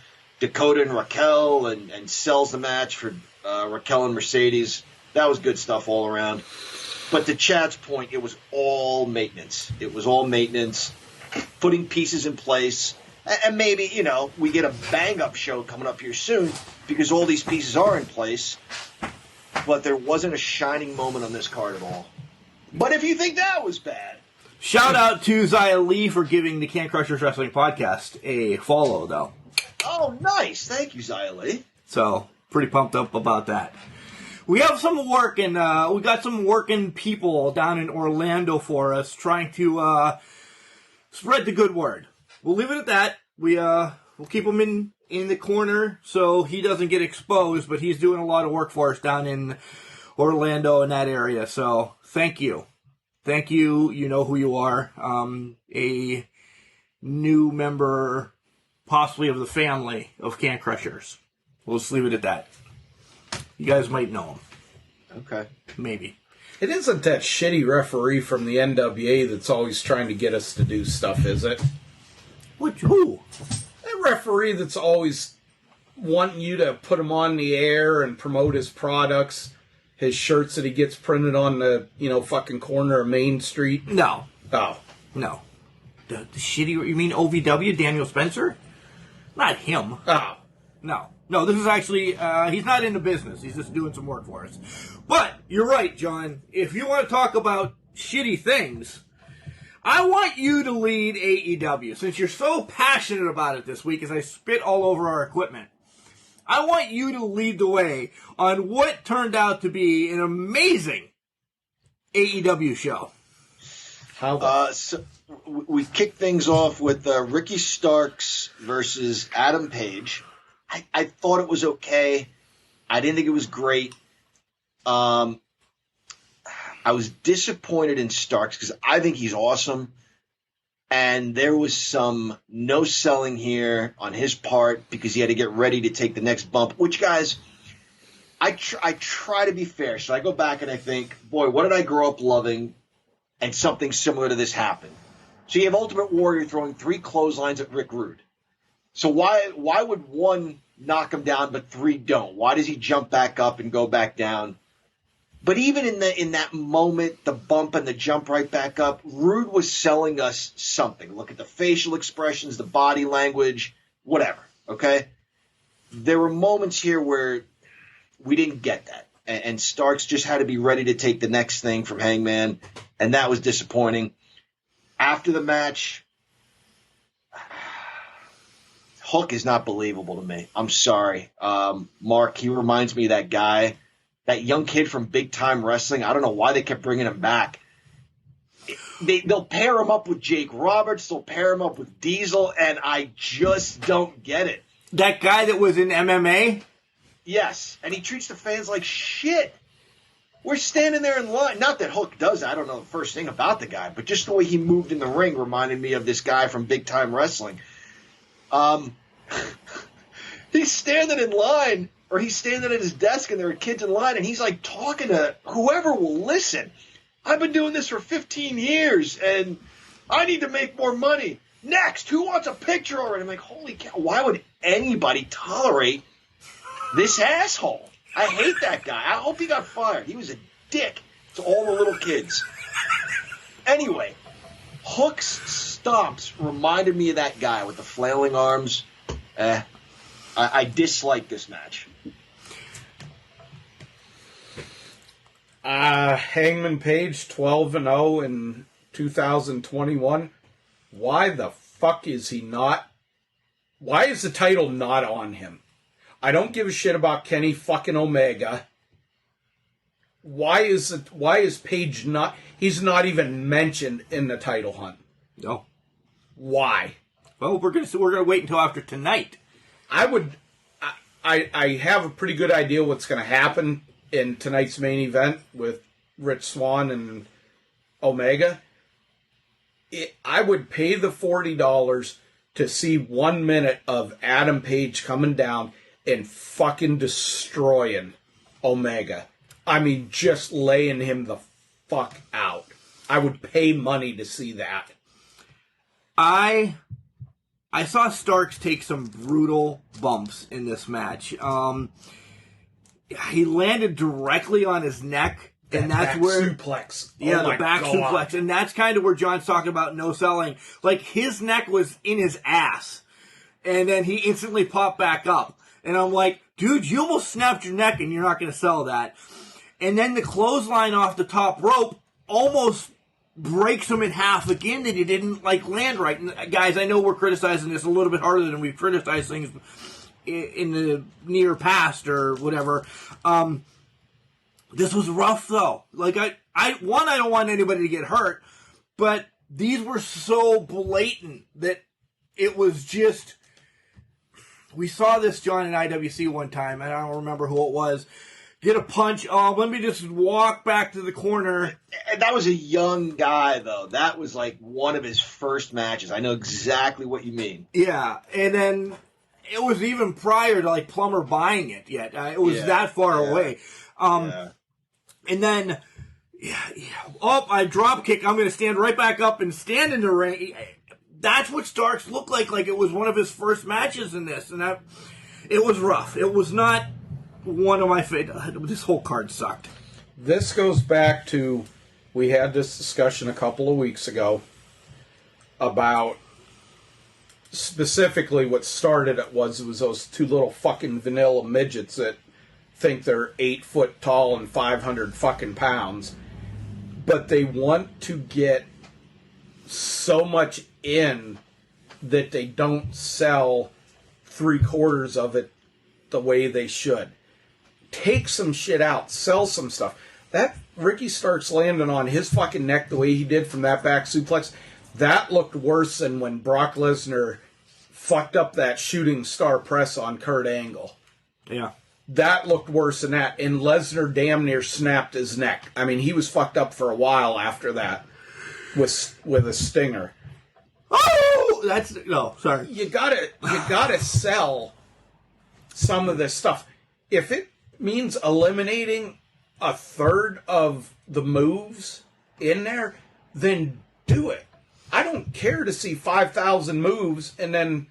Dakota and Raquel and sells the match for Raquel and Mercedes. That was good stuff all around. But to Chad's point, it was all maintenance. Putting pieces in place. And maybe, we get a bang-up show coming up here soon because all these pieces are in place. But there wasn't a shining moment on this card at all. But if you think that was bad... Shout out to Zia Lee for giving the Can Crushers Wrestling Podcast a follow, though. Oh, nice. Thank you, Zia Lee. So, pretty pumped up about that. We have some work, and we got some working people down in Orlando for us trying to spread the good word. We'll leave it at that. We'll keep him in the corner so he doesn't get exposed, but he's doing a lot of work for us down in Orlando in that area. So, thank you. Thank you. You know who you are. A new member, possibly of the family of Can Crushers. We'll just leave it at that. You guys might know him. Okay. Maybe. It isn't that shitty referee from the NWA that's always trying to get us to do stuff, is it? Who? That referee that's always wanting you to put him on the air and promote his products. his shirts that he gets printed on the, fucking corner of Main Street? No. Oh. No. The shitty, you mean OVW, Daniel Spencer? Not him. Oh. No, this is actually, he's not in the business. He's just doing some work for us. But, you're right, John. If you want to talk about shitty things, I want you to lead AEW. Since you're so passionate about it this week as I spit all over our equipment, I want you to lead the way on what turned out to be an amazing AEW show. So we kicked things off with Ricky Starks versus Adam Page. I thought it was okay. I didn't think it was great. I was disappointed in Starks because I think he's awesome. And there was some no selling here on his part because he had to get ready to take the next bump. Which, guys, I try to be fair. So I go back and I think, boy, what did I grow up loving? And something similar to this happened. So you have Ultimate Warrior throwing 3 clotheslines at Rick Rude. So why would one knock him down but 3 don't? Why does he jump back up and go back down? But even in that moment, the bump and the jump right back up, Rude was selling us something. Look at the facial expressions, the body language, whatever, okay? There were moments here where we didn't get that. And Starks just had to be ready to take the next thing from Hangman, and that was disappointing. After the match, Hook is not believable to me. I'm sorry. Mark, he reminds me of that guy, that young kid from Big Time Wrestling. I don't know why they kept bringing him back. They'll pair him up with Jake Roberts. They'll pair him up with Diesel, and I just don't get it. That guy that was in MMA? Yes, and he treats the fans like shit. We're standing there in line. Not that Hook does that. I don't know the first thing about the guy, but just the way he moved in the ring reminded me of this guy from Big Time Wrestling. He's standing in line, or he's standing at his desk, and there are kids in line, and he's like talking to whoever will listen. I've been doing this for 15 years, and I need to make more money. Next, who wants a picture already? I'm like, holy cow, why would anybody tolerate this asshole? I hate that guy. I hope he got fired. He was a dick to all the little kids. Anyway, Hook's stomps reminded me of that guy with the flailing arms. I dislike this match. Hangman Page 12-0 in 2021. Why the fuck is he not? Why is the title not on him? I don't give a shit about Kenny fucking Omega. Why is Page not? He's not even mentioned in the title hunt. No. Why? Well, we're gonna wait until after tonight. I have a pretty good idea what's going to happen in tonight's main event with Rich Swann and Omega. I would pay the $40 to see 1 minute of Adam Page coming down and fucking destroying Omega. I mean, just laying him the fuck out. I would pay money to see that. I saw Starks take some brutal bumps in this match. He landed directly on his neck, and that's where suplex. Yeah, the back suplex, and that's kind of where John's talking about no selling. Like, his neck was in his ass, and then he instantly popped back up. And I'm like, dude, you almost snapped your neck, and you're not going to sell that. And then the clothesline off the top rope almost breaks him in half again that he didn't land right. And guys, I know we're criticizing this a little bit harder than we've criticized things in the near past or whatever. This was rough though. I don't want anybody to get hurt, but these were so blatant that it was just. We saw this, John, in IWC one time, and I don't remember who it was. Get a punch. Oh, let me just walk back to the corner. And that was a young guy, though. That was one of his first matches. I know exactly what you mean. Yeah, and then it was even prior to Plummer buying it yet. It was that far away. And then, I drop kick. I'm going to stand right back up and stand in the ring. That's what Starks looked like it was one of his first matches in this. And it was rough. It was not one of my favorite. This whole card sucked. this goes back to, we had this discussion a couple of weeks ago about specifically what started it was those two little fucking vanilla midgets that think they're 8 foot tall and 500 fucking pounds, but they want to get so much in that they don't sell 3/4 of it the way they should. Take some shit out, sell some stuff. That Ricky Starks landing on his fucking neck the way he did from that back suplex, that looked worse than when Brock Lesnar fucked up that shooting star press on Kurt Angle. Yeah. That looked worse than that. And Lesnar damn near snapped his neck. I mean, he was fucked up for a while after that with a stinger. Oh, that's no. Sorry. You gotta sell some of this stuff. If it means eliminating a third of the moves in there, then do it. I don't care to see 5,000 moves and then,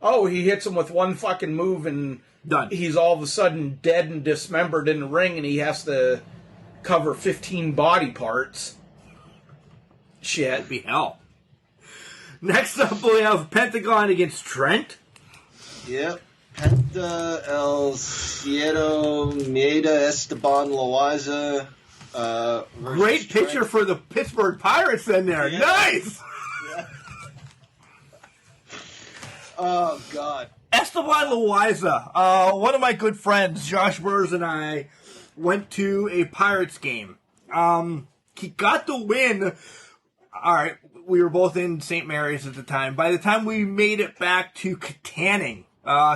he hits him with one fucking move and done. He's all of a sudden dead and dismembered in the ring and he has to cover 15 body parts. Shit. That'd be hell. Next up, we have Pentagon against Trent. Yep. Penta, El Cielo, Mieda, Esteban Loaiza. Great picture Trent. for the Pittsburgh Pirates in there. Yeah. Nice! Yeah. Oh, God. Esteban Loaiza. One of my good friends, Josh Burrs, and I went to a Pirates game. He got the win. All right, we were both in St. Mary's at the time. By the time we made it back to Katanning,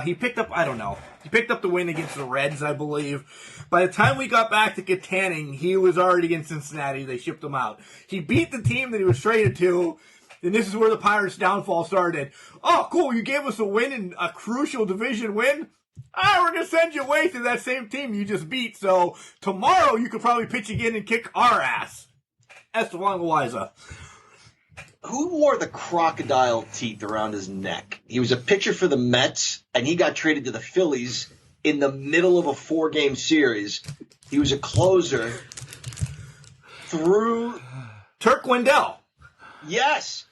he picked up the win against the Reds, I believe. By the time we got back to Katanning, he was already in Cincinnati. They shipped him out. He beat the team that he was traded to, and this is where the Pirates' downfall started. Oh, cool, you gave us a win and a crucial division win? We're going to send you away to that same team you just beat, so tomorrow you could probably pitch again and kick our ass. Esteban Loaiza. Who wore the crocodile teeth around his neck? He was a pitcher for the Mets, and he got traded to the Phillies in the middle of a 4-game series. He was a closer through... Turk Wendell. Yes,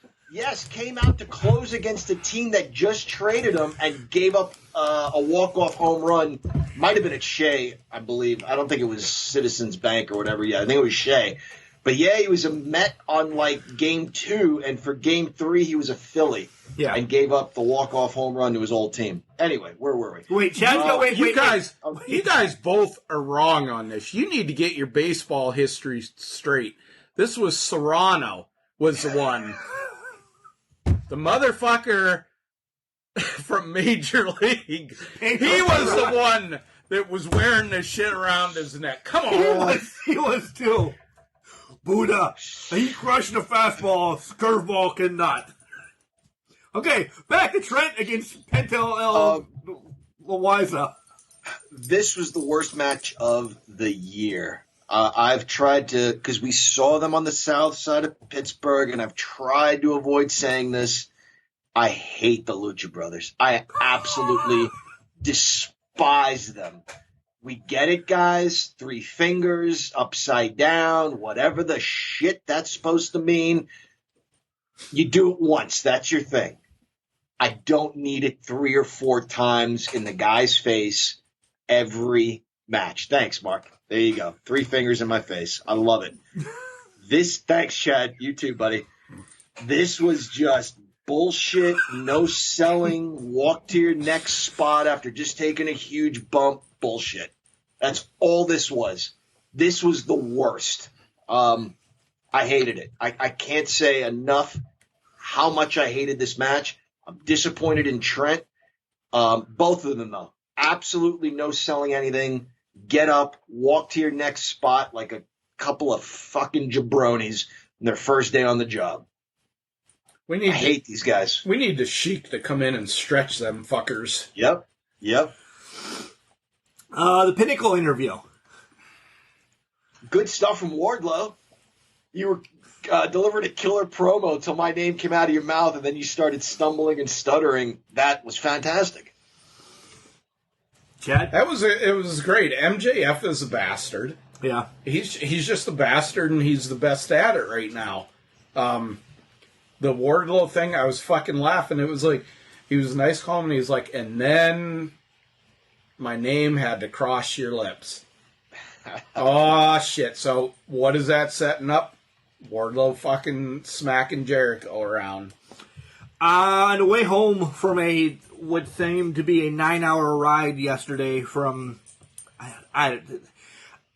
came out to close against a team that just traded him and gave up a walk-off home run. Might have been at Shea, I believe. I don't think it was Citizens Bank or whatever. Yeah, I think it was Shea. But yeah, he was a Met on Game 2, and for Game 3 he was a Philly. Yeah. And gave up the walk-off home run to his old team. Anyway, where were we? Wait, Chad, you guys both are wrong on this. You need to get your baseball history straight. This was Serrano was the one. The motherfucker from Major League. He was the one that was wearing this shit around his neck. Come on. He was too. Buddha. He crushed the fastball. Curveball cannot. Okay, back to Trent against Pentel Loaiza. This was the worst match of the year. I've tried to, because we saw them on the south side of Pittsburgh, and I've tried to avoid saying this. I hate the Lucha Brothers. I absolutely despise them. We get it, guys. 3 fingers, upside down, whatever the shit that's supposed to mean. You do it once. That's your thing. I don't need it 3 or 4 times in the guy's face every match. Thanks, Mark. There you go. 3 fingers in my face. I love it. Thanks, Chad. You too, buddy. This was just bullshit, no selling, walk to your next spot after just taking a huge bump. Bullshit. That's all this was. This was the worst. I hated it. I can't say enough how much I hated this match. I'm disappointed in Trent. Both of them, though. Absolutely no selling anything. Get up, walk to your next spot like a couple of fucking jabronis in their first day on the job. I hate these guys. We need the Sheik to come in and stretch them fuckers. Yep. The Pinnacle interview. Good stuff from Wardlow. You were delivered a killer promo till my name came out of your mouth, and then you started stumbling and stuttering. That was fantastic. Chad? It was great. MJF is a bastard. Yeah. He's just a bastard, and he's the best at it right now. The Wardlow thing, I was fucking laughing. It was like, he was nice, calm, and he's like, and then my name had to cross your lips. Oh, shit. So what is that setting up? Wardlow fucking smacking Jericho around. On the way home from what seemed to be a 9-hour ride yesterday from...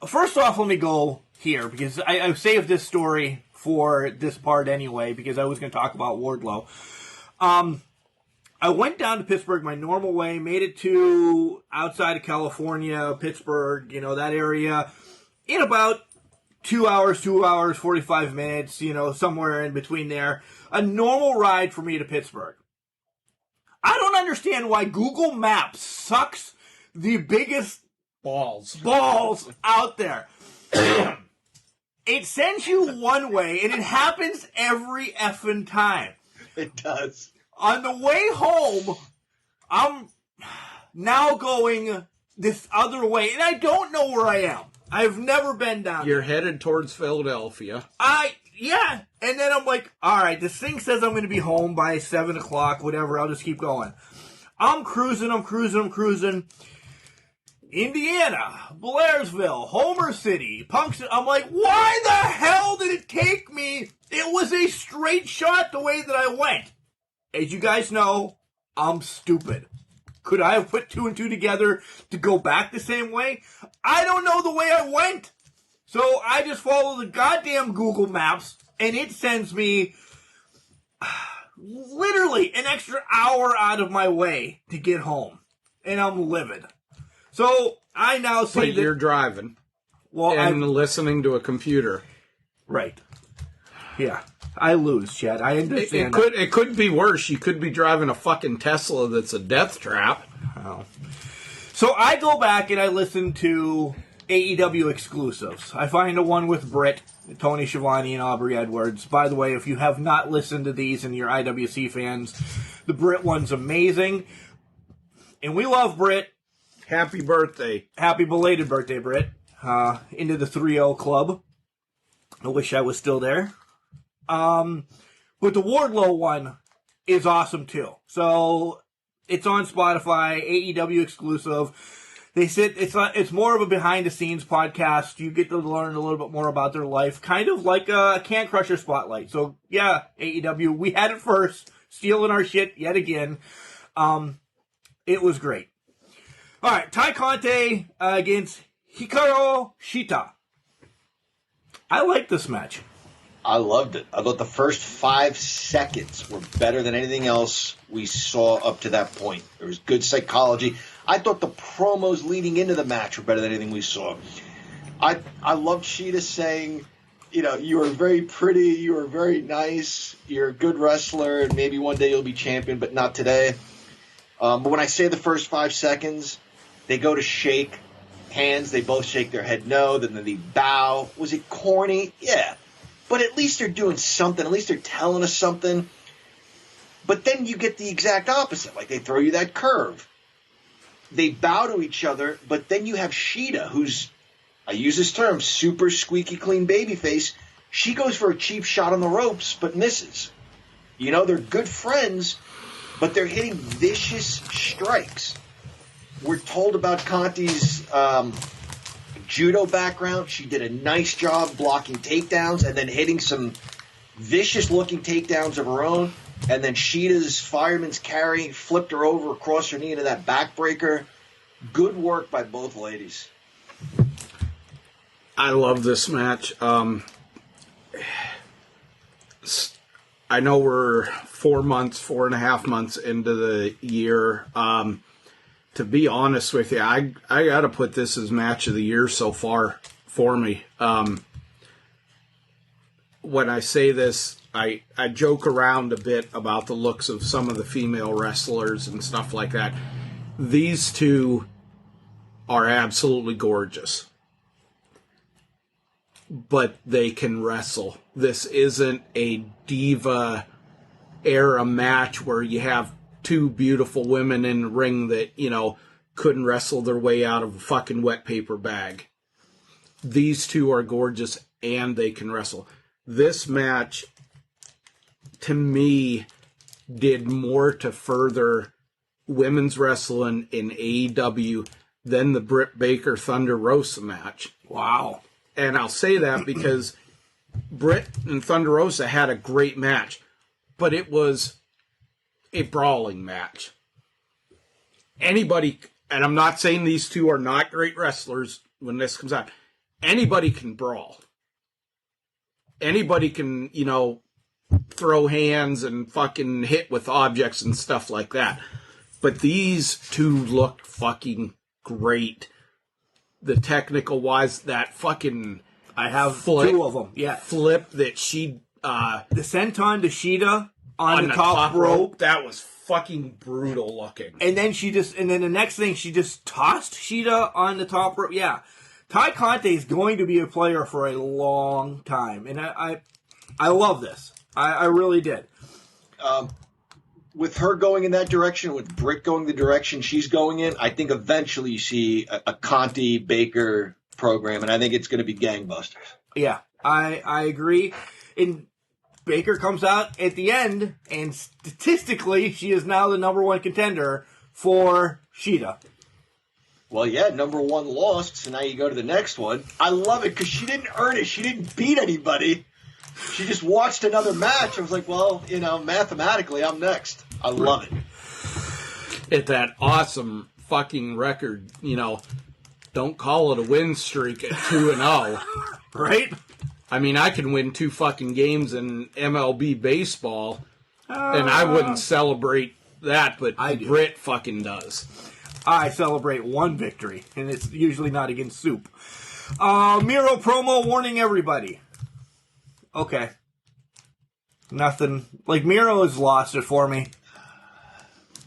First off, let me go here, because I saved this story for this part anyway, because I was going to talk about Wardlow. I went down to Pittsburgh my normal way, made it to outside of California, Pittsburgh, that area, in about 2 hours, 45 minutes, somewhere in between there. A normal ride for me to Pittsburgh. I don't understand why Google Maps sucks the biggest balls out there. It sends you one way, and it happens every effing time. It does. On the way home, I'm now going this other way, and I don't know where I am. I've never been down You're there. headed towards Philadelphia. Yeah. And then I'm like, all right, this thing says I'm going to be home by 7 o'clock, whatever. I'll just keep going. I'm cruising. Indiana, Blairsville, Homer City, Punxsutawney. I'm like, why the hell did it take me? It was a straight shot the way that I went. As you guys know, I'm stupid. Could I have put 2 and 2 together to go back the same way? I don't know the way I went. So I just follow the goddamn Google Maps, and it sends me literally an extra hour out of my way to get home. And I'm livid. So I now see that you're driving and listening to a computer. Right. Yeah. I lose, Chad. I understand. It could be worse. You could be driving a fucking Tesla that's a death trap. Oh. So I go back and I listen to AEW exclusives. I find the one with Britt, Tony Schiavone, and Aubrey Edwards. By the way, if you have not listened to these and you're IWC fans, the Britt one's amazing. And we love Britt. Happy birthday. Happy belated birthday, Britt. Into the 3-0 club. I wish I was still there. But the Wardlow one is awesome too. So it's on Spotify, AEW exclusive. They said it's more of a behind the scenes podcast. You get to learn a little bit more about their life, kind of like a Can Crusher spotlight. So yeah, AEW, we had it first, stealing our shit yet again. It was great. All right, Tai Conte against Hikaru Shida. I like this match. I loved it. I thought the first 5 seconds were better than anything else we saw up to that point. There was good psychology. I thought the promos leading into the match were better than anything we saw. I loved Shida saying, you are very pretty, you are very nice, you're a good wrestler, and maybe one day you'll be champion, but not today. But when I say the first 5 seconds, they go to shake hands. They both shake their head no. Then they bow. Was it corny? Yeah. But at least they're doing something. At least they're telling us something. But then you get the exact opposite. Like they throw you that curve. They bow to each other, but then you have Shida, who's, I use this term, super squeaky clean babyface. She goes for a cheap shot on the ropes, but misses. They're good friends, but they're hitting vicious strikes. We're told about Conti's judo background. She did a nice job blocking takedowns and then hitting some vicious-looking takedowns of her own. And then Shida's fireman's carry flipped her over across her knee into that backbreaker. Good work by both ladies. I love this match. I know we're 4.5 months into the year. To be honest with you, I got to put this as match of the year so far for me. When I say this, I joke around a bit about the looks of some of the female wrestlers and stuff like that. These two are absolutely gorgeous. But they can wrestle. This isn't a diva era match where you have 2 beautiful women in the ring that, couldn't wrestle their way out of a fucking wet paper bag. these two are gorgeous and they can wrestle. This match, to me, did more to further women's wrestling in AEW than the Britt Baker Thunder Rosa match. Wow. And I'll say that because Britt and Thunder Rosa had a great match, but it was a brawling match. Anybody, and I'm not saying these two are not great wrestlers when this comes out, anybody can brawl. Anybody can, throw hands and fucking hit with objects and stuff like that. But these two looked fucking great. The technical wise, that fucking I have flip, two of them. Yeah, flip that she the senton to Sheeta on the top rope. That was fucking brutal looking. And then the next thing she just tossed Sheeta on the top rope. Yeah, Ty Conte is going to be a player for a long time, and I love this. I really did. With her going in that direction, with Britt going the direction she's going in, I think eventually you see a Conti Baker program, and I think it's going to be gangbusters. Yeah, I agree. And Baker comes out at the end, and statistically, she is now the number one contender for Sheeta. Well, yeah, number one lost, so now you go to the next one. I love it because she didn't earn it. She didn't beat anybody. She just watched another match. I was like, well, mathematically, I'm next. I love it. At that awesome fucking record, don't call it a win streak at 2-0. Right? I mean, I can win 2 fucking games in MLB baseball, and I wouldn't celebrate that, but Britt fucking does. I celebrate one victory, and it's usually not against Soup. Miro promo warning everybody. Okay. Nothing. Like, Miro has lost it for me.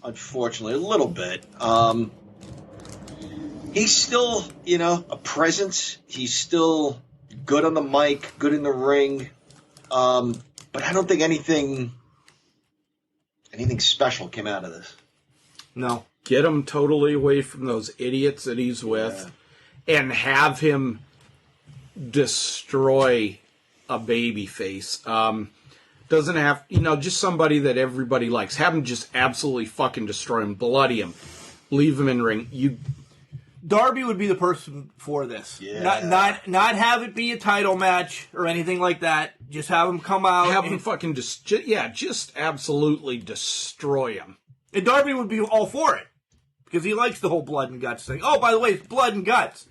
Unfortunately, a little bit. He's still, a presence. He's still good on the mic, good in the ring. But I don't think anything special came out of this. No. Get him totally away from those idiots that he's with and have him destroy a baby face. Doesn't have, just somebody that everybody likes. Have him just absolutely fucking destroy him, bloody him, leave him in ring. Darby would be the person for this. Yeah. Not have it be a title match or anything like that. Just have him come out. Have him fucking just absolutely destroy him. And Darby would be all for it because he likes the whole blood and guts thing. Oh, by the way, it's blood and guts.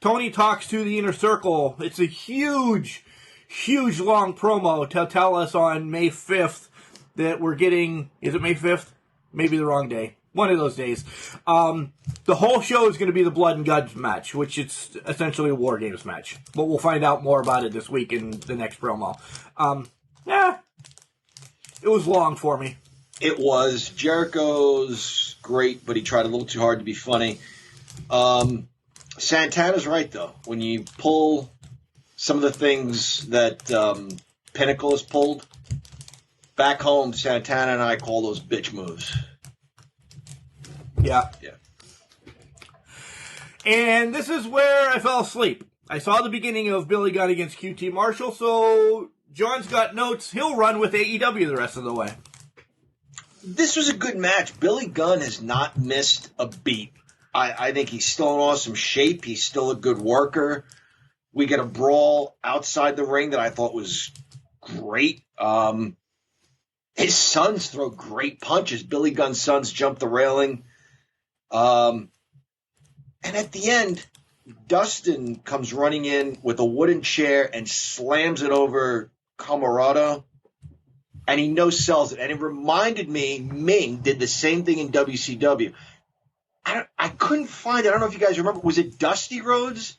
Tony talks to the Inner Circle. It's a huge long promo to tell us on May 5th that we're getting, is it May 5th? Maybe the wrong day. One of those days. The whole show is going to be the Blood and Guts match, which it's essentially a War Games match. But we'll find out more about it this week in the next promo. It was long for me. It was. Jericho's great, but he tried a little too hard to be funny. Santana's right, though. When you pull some of the things that Pinnacle has pulled, back home, Santana and I call those bitch moves. Yeah. And this is where I fell asleep. I saw the beginning of Billy Gunn against QT Marshall, so John's got notes. He'll run with AEW the rest of the way. This was a good match. Billy Gunn has not missed a beat. I think he's still in awesome shape. He's still a good worker. We get a brawl outside the ring that I thought was great. His sons throw great punches. Billy Gunn's sons jump the railing. And at the end, Dustin comes running in with a wooden chair and slams it over Camarado. And he no-sells it. And it reminded me, Ming did the same thing in WCW. I couldn't find it. I don't know if you guys remember. Was it Dusty Rhodes?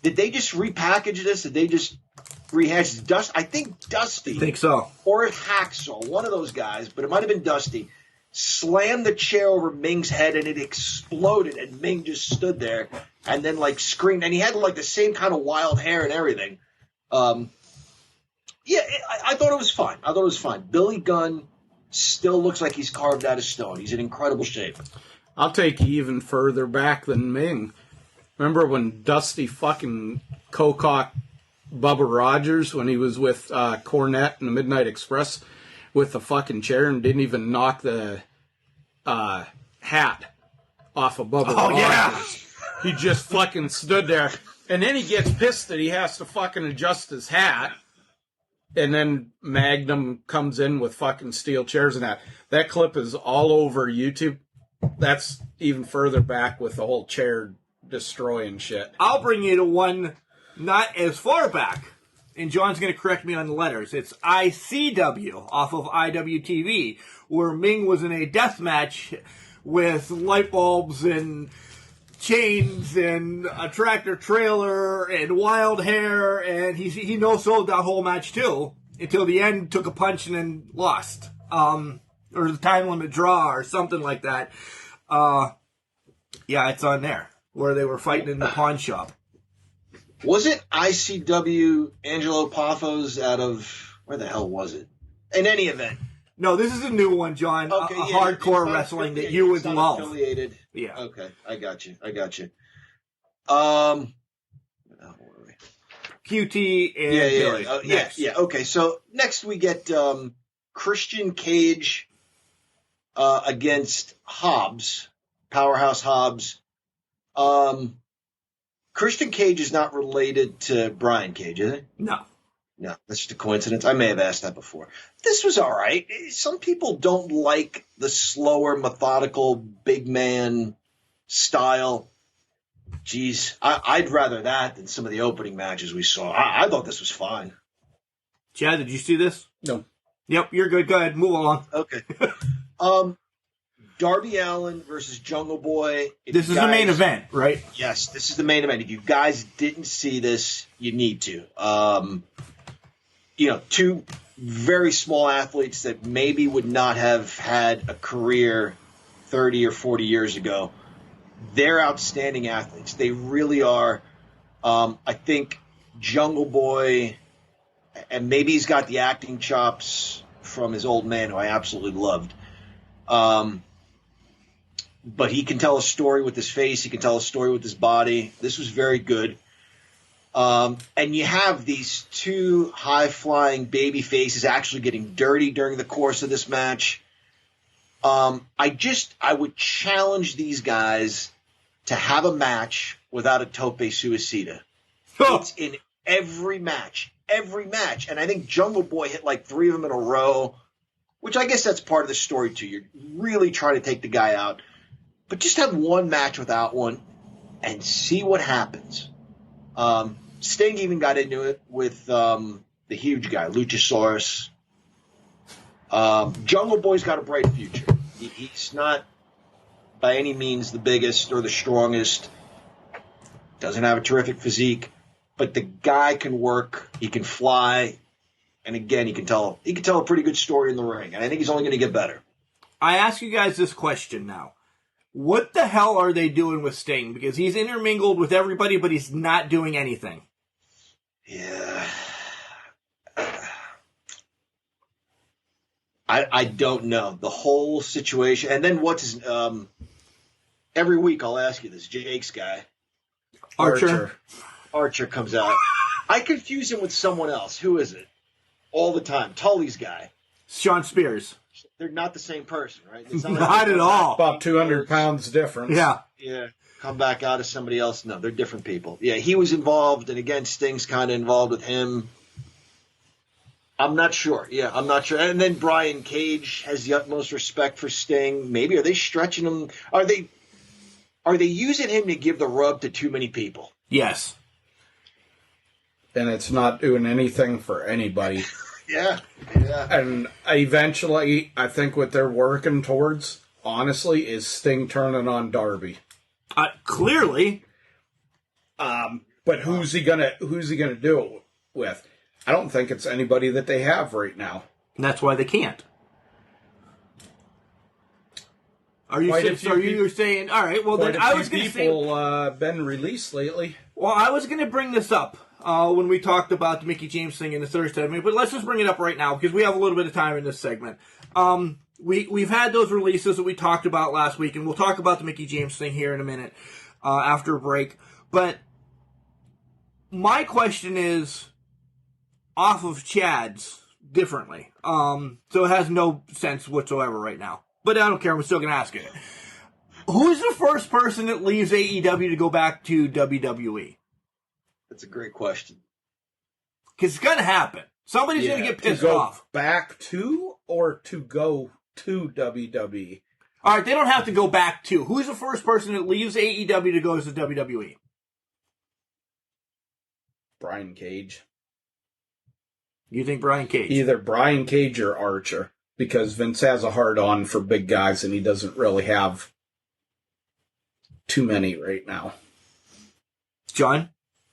Did they just repackage this? Did they just rehash Dusty? I think Dusty. I think so. Or Hacksaw, one of those guys, but it might have been Dusty. Slammed the chair over Ming's head and it exploded and Ming just stood there and then screamed. And he had the same kind of wild hair and everything. I thought it was fine. Billy Gunn still looks like he's carved out of stone. He's in incredible shape. I'll take you even further back than Ming. Remember when Dusty fucking co-cocked Bubba Rogers when he was with Cornette and the Midnight Express with the fucking chair and didn't even knock the hat off of Bubba Rogers? Yeah. He just fucking stood there. And then he gets pissed that he has to fucking adjust his hat. And then Magnum comes in with fucking steel chairs and that. That clip is all over YouTube. That's even further back with the whole chair destroying shit. I'll bring you to one not as far back. And John's going to correct me on the letters. It's ICW off of IWTV, where Ming was in a death match with light bulbs and chains and a tractor trailer and wild hair, and he no-sold that whole match too until the end, took a punch and then lost, or the time limit draw or something like that. Yeah, it's on there where they were fighting in the pawn shop. Was it ICW Angelo Poffos out of where the hell was it? In any event. No, this is a new one, John. Okay, Hardcore wrestling that you would love. Affiliated. Yeah. Okay, I got you. Where were we? QT and Billy. Yeah. Okay, so next we get Christian Cage against Hobbs, Powerhouse Hobbs. Christian Cage is not related to Brian Cage, is he? No. No, that's just a coincidence. I may have asked that before. This was all right. Some people don't like the slower, methodical, big man style. Jeez, I'd rather that than some of the opening matches we saw. I thought this was fine. Chad, did you see this? No. Yep, you're good. Go ahead. Move along. Okay. Darby Allin versus Jungle Boy. This is the main event, right? Yes, this is the main event. If you guys didn't see this, you need to. Two very small athletes that maybe would not have had a career 30 or 40 years ago. They're outstanding athletes. They really are. I think Jungle Boy, and maybe he's got the acting chops from his old man, who I absolutely loved. But he can tell a story with his face. He can tell a story with his body. This was very good. And you have these two high-flying baby faces actually getting dirty during the course of this match. I would challenge these guys to have a match without a tope suicida. It's in every match. And I think Jungle Boy hit like 3 of them in a row, which I guess that's part of the story too. You're really trying to take the guy out. But just have one match without one and see what happens. Sting even got into it with the huge guy, Luchasaurus. Jungle Boy's got a bright future. He's not by any means the biggest or the strongest. Doesn't have a terrific physique. But the guy can work. He can fly. And again, he can tell a pretty good story in the ring. And I think he's only going to get better. I ask you guys this question now. What the hell are they doing with Sting? Because he's intermingled with everybody, but he's not doing anything. Yeah. I don't know. The whole situation. And then what's his... every week I'll ask you this. Jake's guy. Archer comes out. I confuse him with someone else. Who is it? All the time. Tully's guy. Sean Spears. They're not the same person, right? Not at all. About 200 pounds difference. Yeah. Come back out as somebody else. No, they're different people. Yeah, he was involved, and again, Sting's kind of involved with him. I'm not sure. I'm not sure. And then Brian Cage has the utmost respect for Sting. Maybe are they stretching him? Are they using him to give the rub to too many people? Yes. And it's not doing anything for anybody. Yeah. And eventually, I think what they're working towards, honestly, is Sting turning on Darby. Clearly. But who's he gonna do it with? I don't think it's anybody that they have right now. And that's why they can't. Are you saying, all right, well, then I was going to say... people been released lately. Well, I was going to bring this up when we talked about the Mickie James thing in the Thursday, but let's just bring it up right now because we have a little bit of time in this segment. We've had those releases that we talked about last week, and we'll talk about the Mickie James thing here in a minute after a break. But my question is off of Chad's differently. So it has no sense whatsoever right now. But I don't care. I'm still going to ask it. Who's the first person that leaves AEW to go back to WWE? That's a great question. Because it's going to happen. Somebody's going to get pissed off. Back to or to go to WWE? All right, they don't have to go back to. Who's the first person that leaves AEW to go to WWE? Brian Cage. You think Brian Cage? Either Brian Cage or Archer. Because Vince has a hard-on for big guys, and he doesn't really have too many right now. John?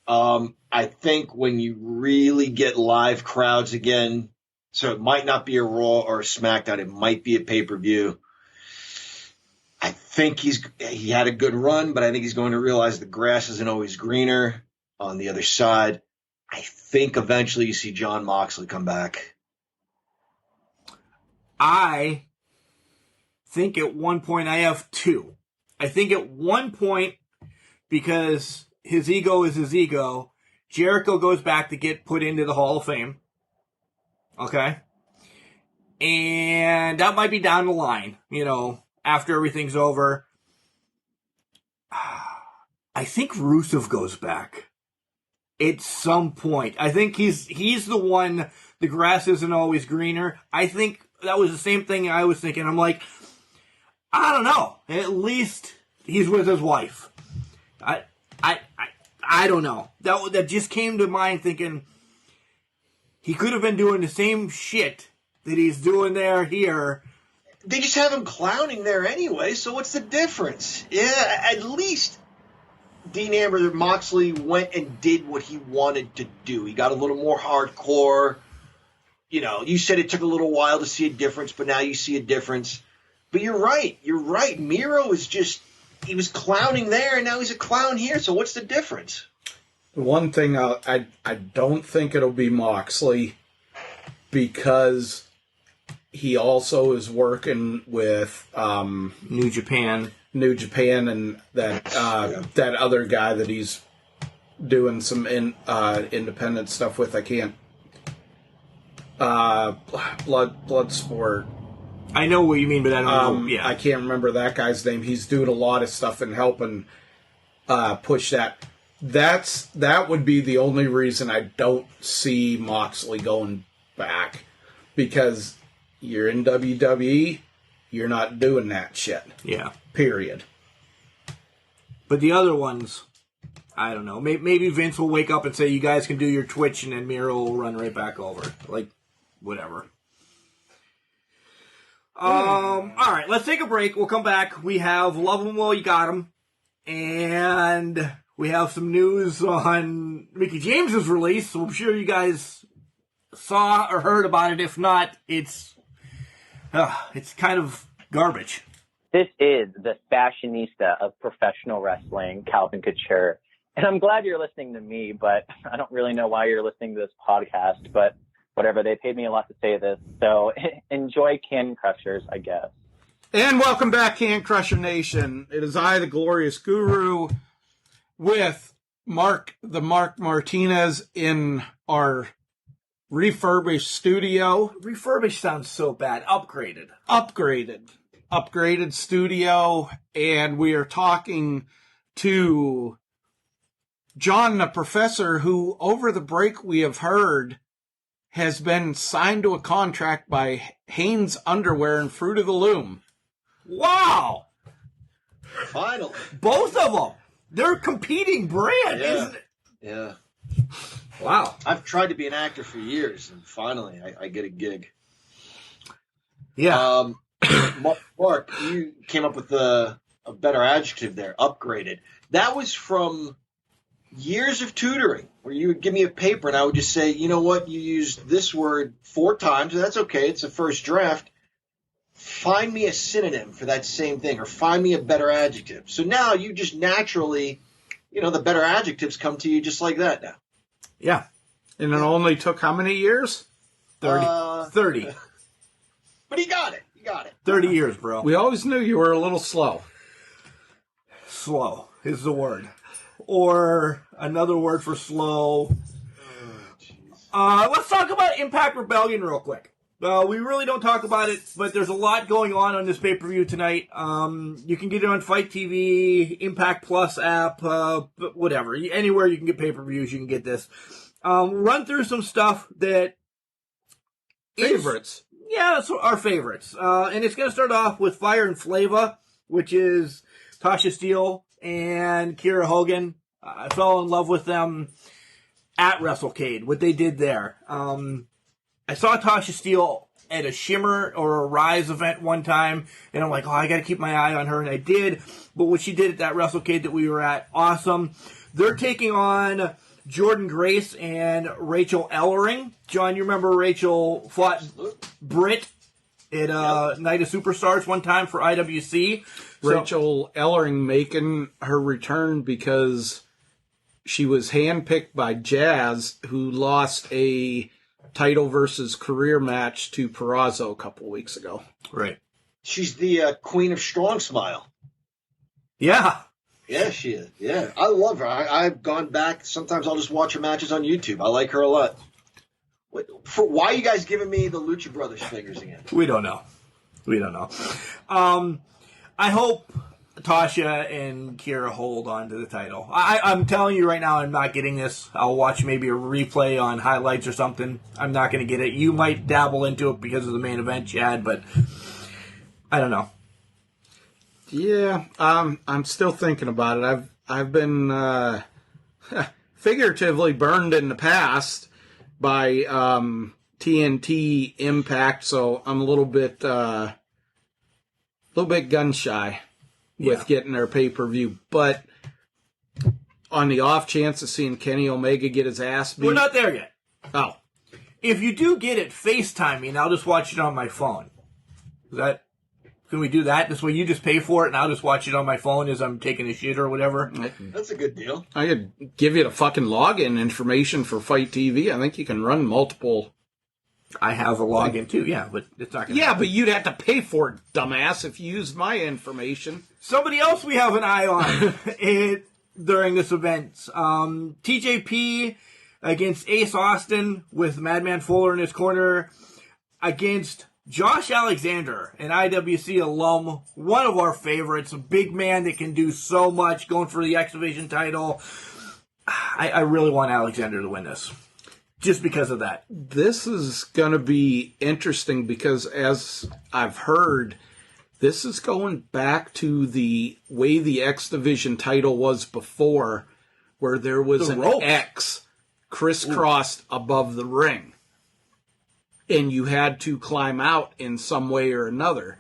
I think when you really get live crowds again, so it might not be a Raw or a SmackDown, it might be a pay-per-view. I think he had a good run, but I think he's going to realize the grass isn't always greener on the other side. I think eventually you see Jon Moxley come back. I think at one point I have two. I think at one point, because his ego is his ego, Jericho goes back to get put into the Hall of Fame. Okay? And that might be down the line, after everything's over. I think Rusev goes back at some point. I think he's the one, the grass isn't always greener. I think that was the same thing I was thinking. I'm like, I don't know. At least he's with his wife. I don't know. That just came to mind thinking he could have been doing the same shit that he's doing here. They just have him clowning there anyway, so what's the difference? Yeah, at least Dean Amber Moxley went and did what he wanted to do. He got a little more hardcore. You said it took a little while to see a difference, but now you see a difference. But you're right. Miro is he was clowning there, and now he's a clown here, so what's the difference? The one thing I don't think it'll be Moxley, because he also is working with New Japan, and that other guy that he's doing some independent stuff with. I can't. Bloodsport. I know what you mean, but I don't know. Yeah. I can't remember that guy's name. He's doing a lot of stuff and helping push that. That would be the only reason I don't see Moxley going back, because you're in WWE, you're not doing that shit. Yeah. Period. But the other ones, I don't know. Maybe Vince will wake up and say, you guys can do your Twitch, and then Miro will run right back over. Whatever. All right, let's take a break. We'll come back. We have Love 'Em While You Got 'Em. And we have some news on Mickie James's release. So I'm sure you guys saw or heard about it. If not, it's kind of garbage. This is the fashionista of professional wrestling, Calvin Couture. And I'm glad you're listening to me, but I don't really know why you're listening to this podcast. But whatever, they paid me a lot to say this. So enjoy Can Crushers, I guess. And welcome back, Can Crusher Nation. It is I, the Glorious Guru, with Mark Martinez in our refurbished studio. Refurbished sounds so bad. Upgraded studio, and we are talking to John, the professor, who over the break we have heard has been signed to a contract by Hanes Underwear and Fruit of the Loom. Wow! Finally. Both of them. They're competing brand, isn't it? Yeah. Wow. I've tried to be an actor for years, and finally I get a gig. Yeah. Mark, you came up with a better adjective there, upgraded. That was from years of tutoring, where you would give me a paper and I would just say, you know what, you used this word 4 times, and that's okay, it's a first draft. Find me a synonym for that same thing, or find me a better adjective. So now you just naturally, the better adjectives come to you just like that now. Yeah. And it only took how many years? 30. But he got it. 30 years, bro. We always knew you were a little slow. Slow is the word. or another word for slow. Let's talk about Impact Rebellion real quick. We really don't talk about it, but there's a lot going on this pay-per-view tonight. You can get it on Fight TV, Impact Plus app, whatever. Anywhere you can get pay-per-views, you can get this. Run through some stuff that... Favorites. That's our favorites. And it's going to start off with Fire and Flava, which is Tasha Steele and Kiera Hogan. I fell in love with them at WrestleCade, what they did there. I saw Tasha Steele at a Shimmer or a Rise event one time, and I'm like, I got to keep my eye on her, and I did. But what she did at that WrestleCade that we were at, awesome. They're taking on Jordan Grace and Rachel Ellering. John, you remember Rachel fought Britt at Night of Superstars one time for IWC. Rachel Ellering making her return because she was handpicked by Jazz, who lost a title versus career match to Purrazzo a couple weeks ago. Right. She's the queen of strong smile. Yeah. Yeah, she is. Yeah, I love her. I've gone back. Sometimes I'll just watch her matches on YouTube. I like her a lot. Why are you guys giving me the Lucha Brothers fingers again? We don't know. I hope Tasha and Kiera hold on to the title. I'm telling you right now, I'm not getting this. I'll watch maybe a replay on highlights or something. I'm not going to get it. You might dabble into it because of the main event, Chad, but I don't know. Yeah, I'm still thinking about it. I've been figuratively burned in the past by TNT Impact, so I'm a little bit gun shy with getting their pay-per-view. But on the off chance of seeing Kenny Omega get his ass beat... We're not there yet. Oh. If you do get it, FaceTime me, and I'll just watch it on my phone. Can we do that? This way you just pay for it, and I'll just watch it on my phone as I'm taking a shit or whatever. That's a good deal. I could give you the fucking login information for Fight TV. I think you can run multiple... I have a login too, but it's not going to happen. But you'd have to pay for it, dumbass, if you used my information. Somebody else we have an eye on during this event. TJP against Ace Austin with Madman Fuller in his corner against Josh Alexander, an IWC alum, one of our favorites, a big man that can do so much, going for the X Division title. I really want Alexander to win this. Just because of that. This is going to be interesting because, as I've heard, this is going back to the way the X Division title was before, where there was an X crisscrossed above the ring. And you had to climb out in some way or another.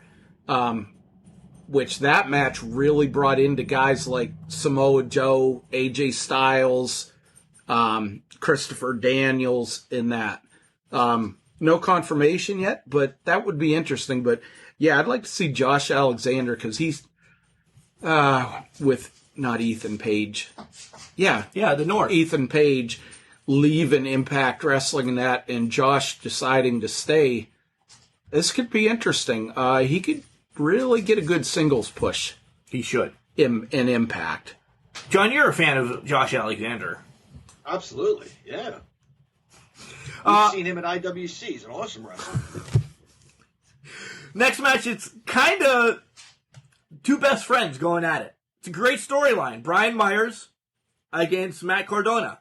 Which that match really brought into guys like Samoa Joe, AJ Styles, Christopher Daniels in that. No confirmation yet, but that would be interesting. But yeah, I'd like to see Josh Alexander because he's with not Ethan Page. Yeah, the North. Ethan Page leaving Impact Wrestling and that, and Josh deciding to stay. This could be interesting. He could really get a good singles push. He should. In Impact. John, you're a fan of Josh Alexander. Absolutely, yeah. We've seen him at IWC. He's an awesome wrestler. Next match, it's kind of two best friends going at it. It's a great storyline. Brian Myers against Matt Cardona.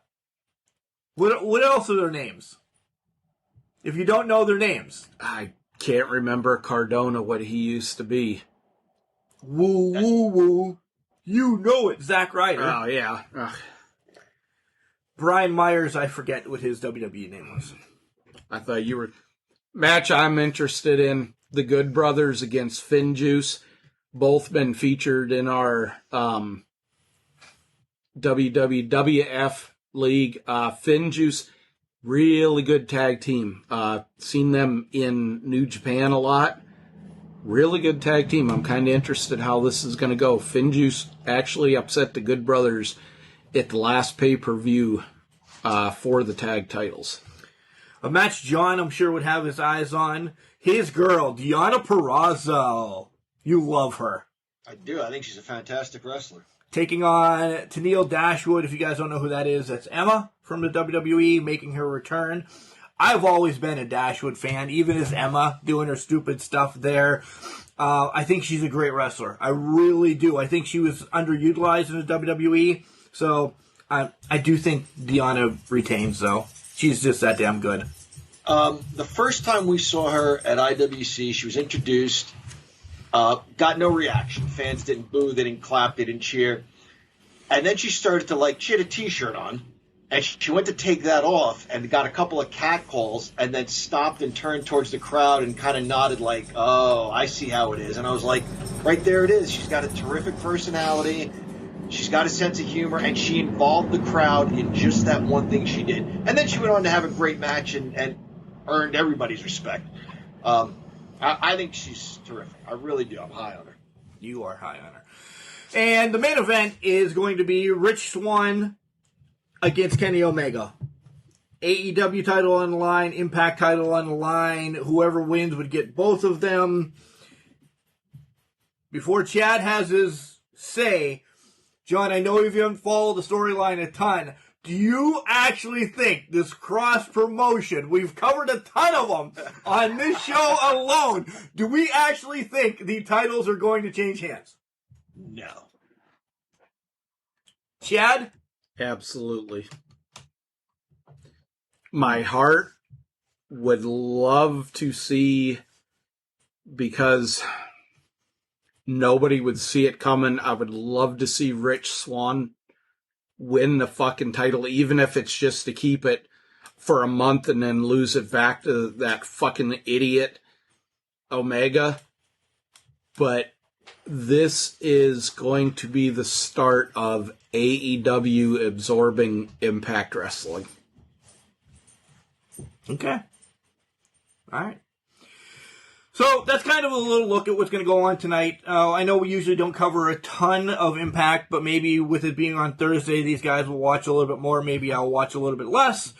What else are their names? If you don't know their names. I can't remember Cardona, what he used to be. Woo, woo, woo. You know it. Zack Ryder. Oh, yeah. Ugh. Brian Myers, I forget what his WWE name was. I thought you were... Match I'm interested in, the Good Brothers against Finjuice. Both been featured in our WWWF league. Finjuice, really good tag team. Seen them in New Japan a lot. Really good tag team. I'm kind of interested how this is going to go. Finjuice actually upset the Good Brothers at the last pay-per-view for the tag titles. A match John, I'm sure, would have his eyes on. His girl, Deonna Purrazzo. You love her. I do. I think she's a fantastic wrestler. taking on Tennille Dashwood. If you guys don't know who that is, that's Emma from the WWE making her return. I've always been a Dashwood fan, even as Emma doing her stupid stuff there. I think she's a great wrestler. I really do. I think she was underutilized in the WWE. So I do think Deonna retains, though. She's just that damn good. The first time we saw her at IWC, she was introduced, got no reaction. Fans didn't boo, they didn't clap, they didn't cheer. And then she started to, she had a T-shirt on, and she went to take that off and got a couple of catcalls and then stopped and turned towards the crowd and kind of nodded like, oh, I see how it is. And I was like, right there it is. She's got a terrific personality. She's got a sense of humor, and she involved the crowd in just that one thing she did. And then she went on to have a great match and earned everybody's respect. I think she's terrific. I really do. I'm high on her. You are high on her. And the main event is going to be Rich Swann against Kenny Omega. AEW title on the line, Impact title on the line. Whoever wins would get both of them. Before Chad has his say, John, I know if you haven't followed the storyline a ton, do you actually think this cross-promotion, we've covered a ton of them on this show alone, do we actually think the titles are going to change hands? No. Chad? Absolutely. My heart would love to see, because nobody would see it coming, I would love to see Rich Swann win the fucking title, even if it's just to keep it for a month and then lose it back to that fucking idiot Omega. But this is going to be the start of AEW absorbing Impact Wrestling. Okay. All right. So that's kind of a little look at what's going to go on tonight. I know we usually don't cover a ton of Impact, but maybe with it being on Thursday, these guys will watch a little bit more. Maybe I'll watch a little bit less.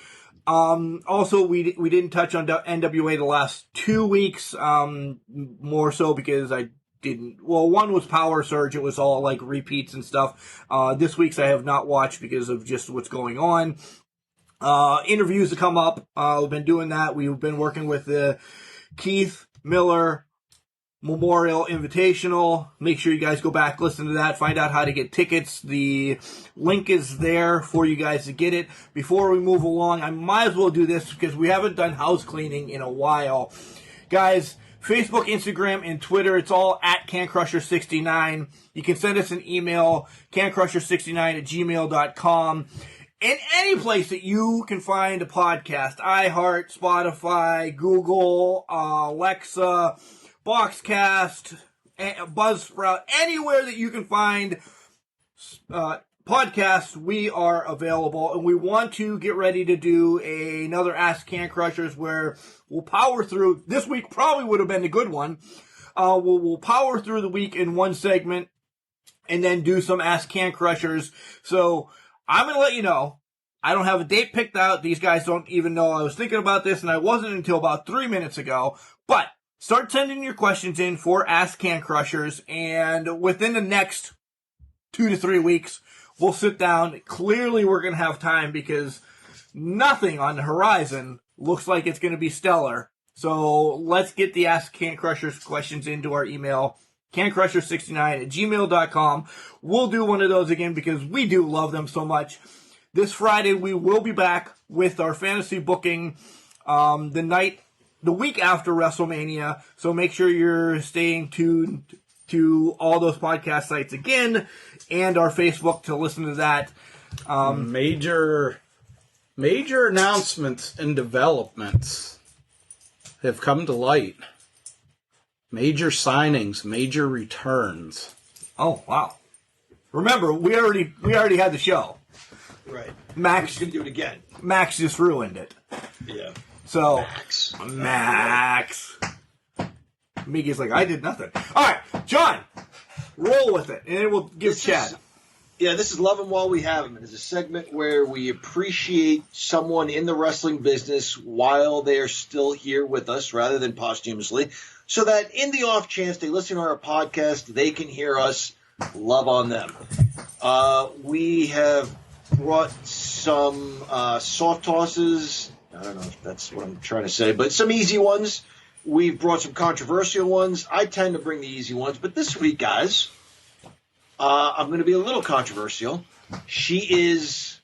Also, we didn't touch on NWA the last 2 weeks, more so because I didn't. Well, one was Power Surge. It was all like repeats and stuff. This week's I have not watched because of just what's going on. Interviews that come up. We've been doing that. We've been working with the Keith Miller Memorial Invitational. Make sure you guys go back, listen to that, find out how to get tickets. The link is there for you guys to get it. Before we move along, I might as well do this because we haven't done house cleaning in a while. Guys, Facebook, Instagram, and Twitter, it's all at CanCrusher69. You can send us an email, cancrusher69@gmail.com. In any place that you can find a podcast, iHeart, Spotify, Google, Alexa, Boxcast, Buzzsprout, anywhere that you can find podcasts, we are available. And we want to get ready to do another Ask Can Crushers where we'll power through. This week probably would have been a good one. We'll power through the week in one segment and then do some Ask Can Crushers. So I'm going to let you know, I don't have a date picked out. These guys don't even know I was thinking about this, and I wasn't until about 3 minutes ago. But start sending your questions in for Ask Can Crushers, and within the next 2 to 3 weeks, we'll sit down. Clearly, we're going to have time because nothing on the horizon looks like it's going to be stellar. So let's get the Ask Can Crushers questions into our email, cancrusher69@gmail.com. We'll do one of those again because we do love them so much. This Friday, we will be back with our fantasy booking the week after WrestleMania. So make sure you're staying tuned to all those podcast sites again and our Facebook to listen to that. Major announcements and developments have come to light. Major signings, major returns. Oh, wow. Remember, we already had the show. Right. Max can do it again. Max just ruined it. Yeah. So Max. Mickey's like, I did nothing. All right, John, roll with it, and then we'll give Chad. This is Love 'Em While We Have 'Em. It is a segment where we appreciate someone in the wrestling business while they are still here with us, rather than posthumously, so that in the off chance they listen to our podcast, they can hear us Love on them. We have brought some soft tosses. I don't know if that's what I'm trying to say, but some easy ones. We've brought some controversial ones. I tend to bring the easy ones, but this week, guys, I'm going to be a little controversial. She is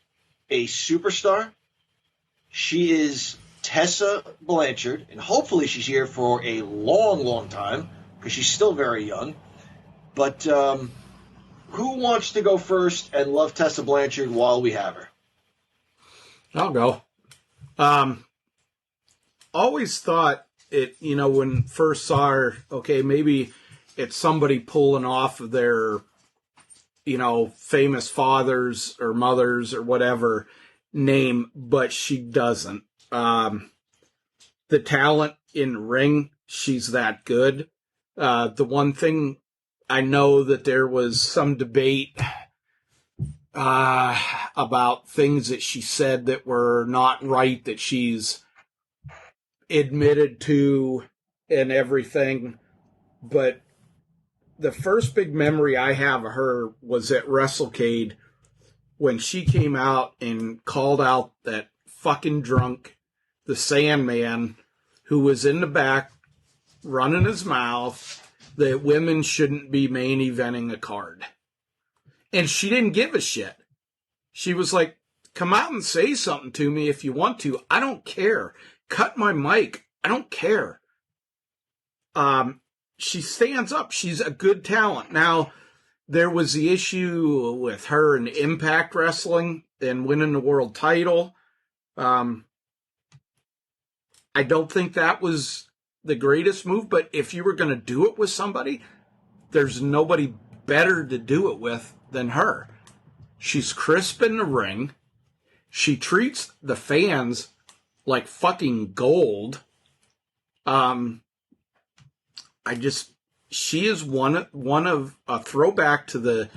a superstar. She is Tessa Blanchard, and hopefully she's here for a long, long time because she's still very young. But who wants to go first and love Tessa Blanchard while we have her? I'll go. Always thought it, when first saw her, okay, maybe it's somebody pulling off of their, famous fathers or mothers or whatever name, but she doesn't. The talent in ring, she's that good. The one thing I know that there was some debate about things that she said that were not right, that she's admitted to and everything. But the first big memory I have of her was at WrestleCade when she came out and called out that fucking drunk, the Sandman, who was in the back running his mouth that women shouldn't be main eventing a card. And she didn't give a shit. She was like, come out and say something to me if you want to. I don't care. Cut my mic. I don't care. She stands up. She's a good talent. Now, there was the issue with her in Impact Wrestling and winning the world title. I don't think that was the greatest move, but if you were going to do it with somebody, there's nobody better to do it with than her. She's crisp in the ring. She treats the fans like fucking gold. She is one of a throwback to the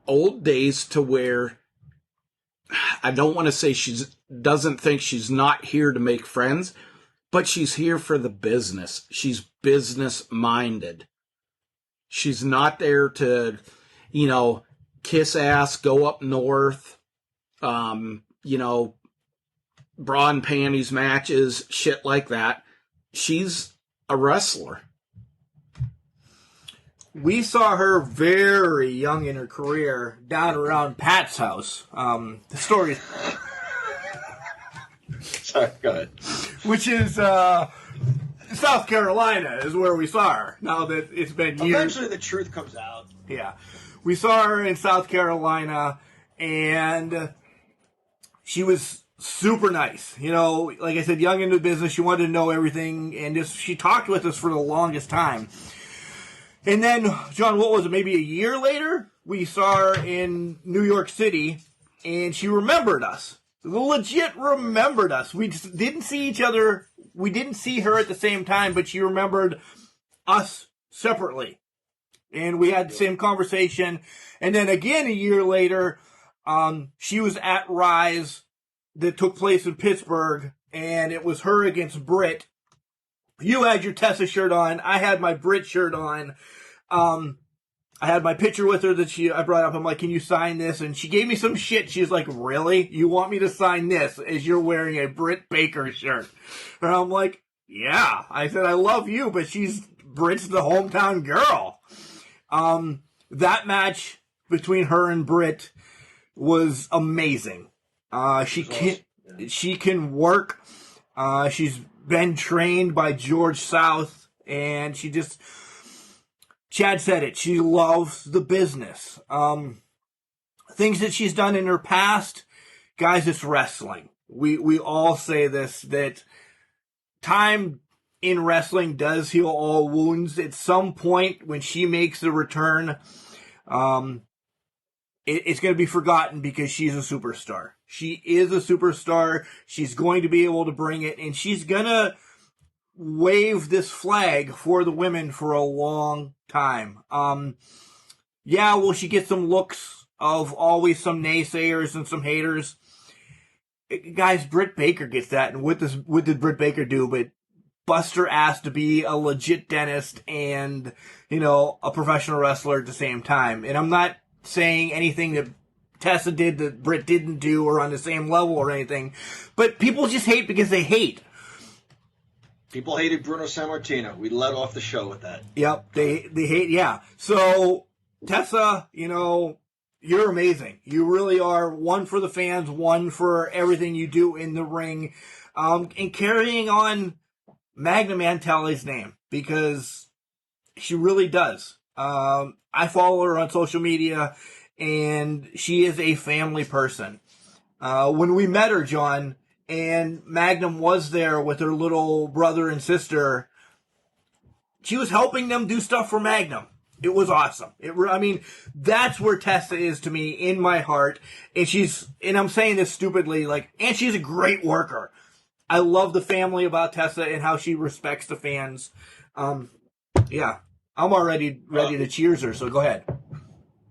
old days, to where I don't want to say doesn't think she's not here to make friends, but she's here for the business. She's business minded. She's not there to, kiss ass, go up north, bra and panties matches, shit like that. She's a wrestler. We saw her very young in her career down around Pat's house. The story... Sorry, go ahead. Which is South Carolina is where we saw her. Now that it's been years. Eventually the truth comes out. Yeah. We saw her in South Carolina, and she was super nice. Like I said, young into the business. She wanted to know everything, and she talked with us for the longest time. And then, John, what was it, maybe a year later? We saw her in New York City, and she remembered us. Legit remembered us. We just didn't see each other. We didn't see her at the same time, but she remembered us separately. And we had the same conversation. And then again, a year later, she was at Rise that took place in Pittsburgh, and it was her against Britt. You had your Tessa shirt on. I had my Britt shirt on. I had my picture with her that I brought up. I'm like, can you sign this? And she gave me some shit. She's like, really? You want me to sign this as you're wearing a Britt Baker shirt? And I'm like, yeah. I said, I love you, but Britt's the hometown girl. That match between her and Britt was amazing. She can work. She's been trained by George South, and Chad said it. She loves the business. Things that she's done in her past, guys, it's wrestling. We all say this, that time in wrestling does heal all wounds. At some point, when she makes the return, it's going to be forgotten because she's a superstar. She is a superstar. She's going to be able to bring it, and she's going to wave this flag for the women for a long time. Will she get some looks of always some naysayers and some haters? Guys, Britt Baker gets that, and what did Britt Baker do? But bust her ass to be a legit dentist and, a professional wrestler at the same time. And I'm not saying anything that Tessa did that Britt didn't do or on the same level or anything, but people just hate because they hate. People hated Bruno Sammartino. We let off the show with that. Yep, they hate, yeah. So, Tessa, you're amazing. You really are, one for the fans, one for everything you do in the ring, and carrying on Magnum Antelli's name, because she really does. I follow her on social media, and she is a family person. When we met her, John, and Magnum was there with her little brother and sister, she was helping them do stuff for Magnum. It was awesome. That's where Tessa is to me in my heart. And I'm saying this stupidly, and she's a great worker. I love the family about Tessa and how she respects the fans. Yeah, I'm already ready to cheers her, so go ahead.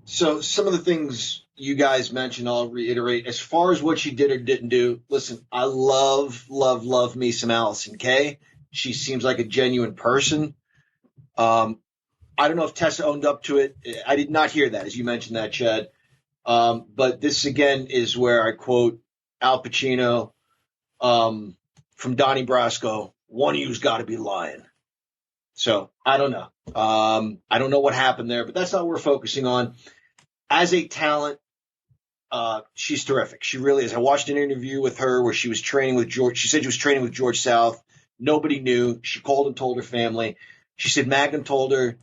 So some of the things you guys mentioned, I'll reiterate. As far as what she did or didn't do, listen, I love me some Allison Kay. She seems like a genuine person. I don't know if Tessa owned up to it. I did not hear that, as you mentioned that, Chad. But this, again, is where I quote Al Pacino from Donnie Brasco, one of you's got to be lying. So I don't know. I don't know what happened there, but that's not what we're focusing on. As a talent, she's terrific. She really is. I watched an interview with her where she was training with George. She said she was training with George South. Nobody knew. She called and told her family. She said Magnum told her,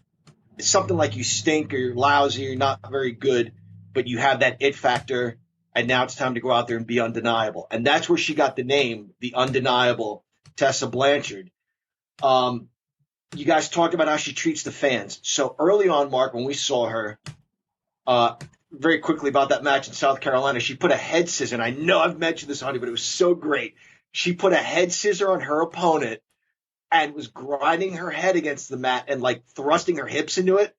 it's something like you stink or you're lousy, or you're not very good, but you have that it factor, and now it's time to go out there and be undeniable. And that's where she got the name, the undeniable Tessa Blanchard. You guys talked about how she treats the fans. So early on, Mark, when we saw her, very quickly about that match in South Carolina, she put a head scissor, and I know I've mentioned this, honey, but it was so great. She put a head scissor on her opponent and was grinding her head against the mat and thrusting her hips into it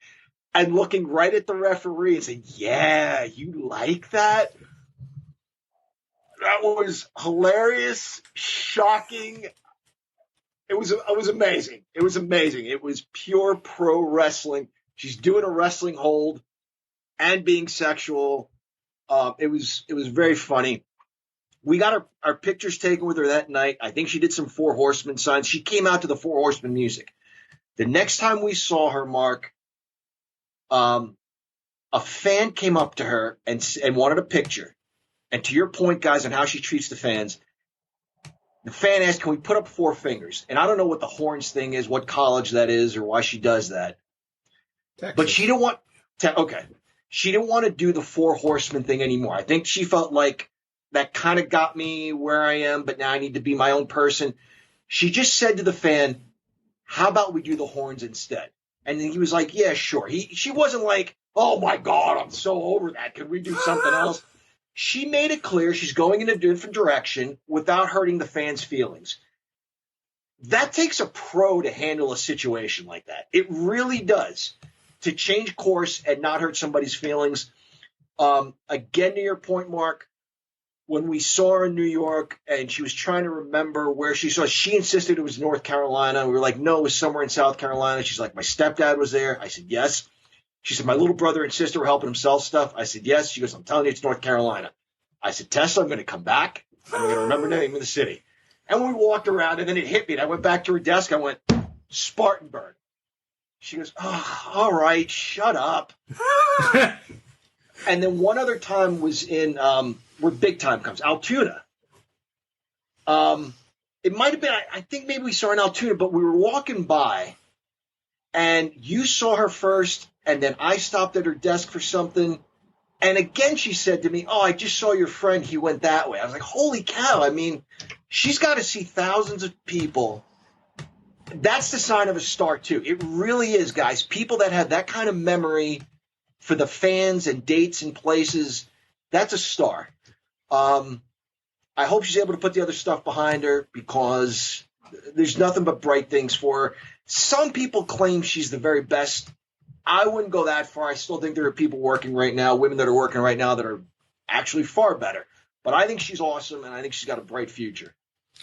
and looking right at the referee and saying, yeah, you like that? That was hilarious, shocking. It was amazing. It was amazing. It was pure pro wrestling. She's doing a wrestling hold and being sexual. It was very funny. We got our pictures taken with her that night. I think she did some Four Horsemen signs. She came out to the Four Horsemen music. The next time we saw her, Mark, a fan came up to her and wanted a picture. And to your point, guys, on how she treats the fans, the fan asked, can we put up 4 fingers? And I don't know what the horns thing is, what college that is, or why she does that. Texas. But she didn't want she didn't want to do the Four Horsemen thing anymore. I think she felt like that kind of got me where I am, but now I need to be my own person. She just said to the fan, how about we do the horns instead? And then he was like, yeah, sure. She wasn't like, oh, my God, I'm so over that. Can we do something else? She made it clear she's going in a different direction without hurting the fans' feelings. That takes a pro to handle a situation like that. It really does. To change course and not hurt somebody's feelings. Again, to your point, Mark, when we saw her in New York and she was trying to remember where she insisted it was North Carolina. We were like, no, it was somewhere in South Carolina. She's like, my stepdad was there. I said, yes. She said, my little brother and sister were helping him sell stuff. I said, yes. She goes, I'm telling you, it's North Carolina. I said, Tessa, I'm going to come back. I'm going to remember the name of the city. And we walked around, and then it hit me. And I went back to her desk. I went, Spartanburg. She goes, oh, all right, shut up. And then one other time was in where big time comes, Altoona. It might have been, I think maybe we saw her in Altoona, but we were walking by, and you saw her first, and then I stopped at her desk for something. And again, she said to me, oh, I just saw your friend. He went that way. I was like, holy cow. I mean, she's got to see thousands of people. That's the sign of a star, too. It really is, guys. People that have that kind of memory for the fans and dates and places, that's a star. I hope she's able to put the other stuff behind her because there's nothing but bright things for her. Some people claim she's the very best. I wouldn't go that far. I still think there are people working right now, women that are working right now that are actually far better. But I think she's awesome, and I think she's got a bright future.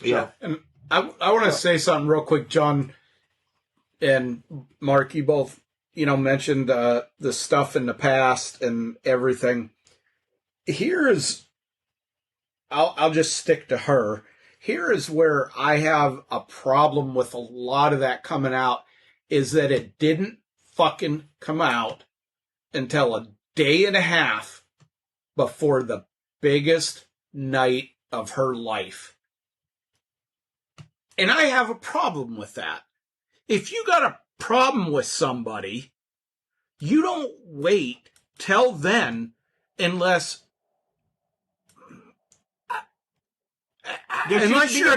Yeah. And I want to say something real quick, John and Mark. You both, mentioned the stuff in the past and everything. I'll just stick to her. Here is where I have a problem with a lot of that coming out, is that it didn't fucking come out until a day and a half before the biggest night of her life. And I have a problem with that. If you got a problem with somebody, you don't wait till then unless you're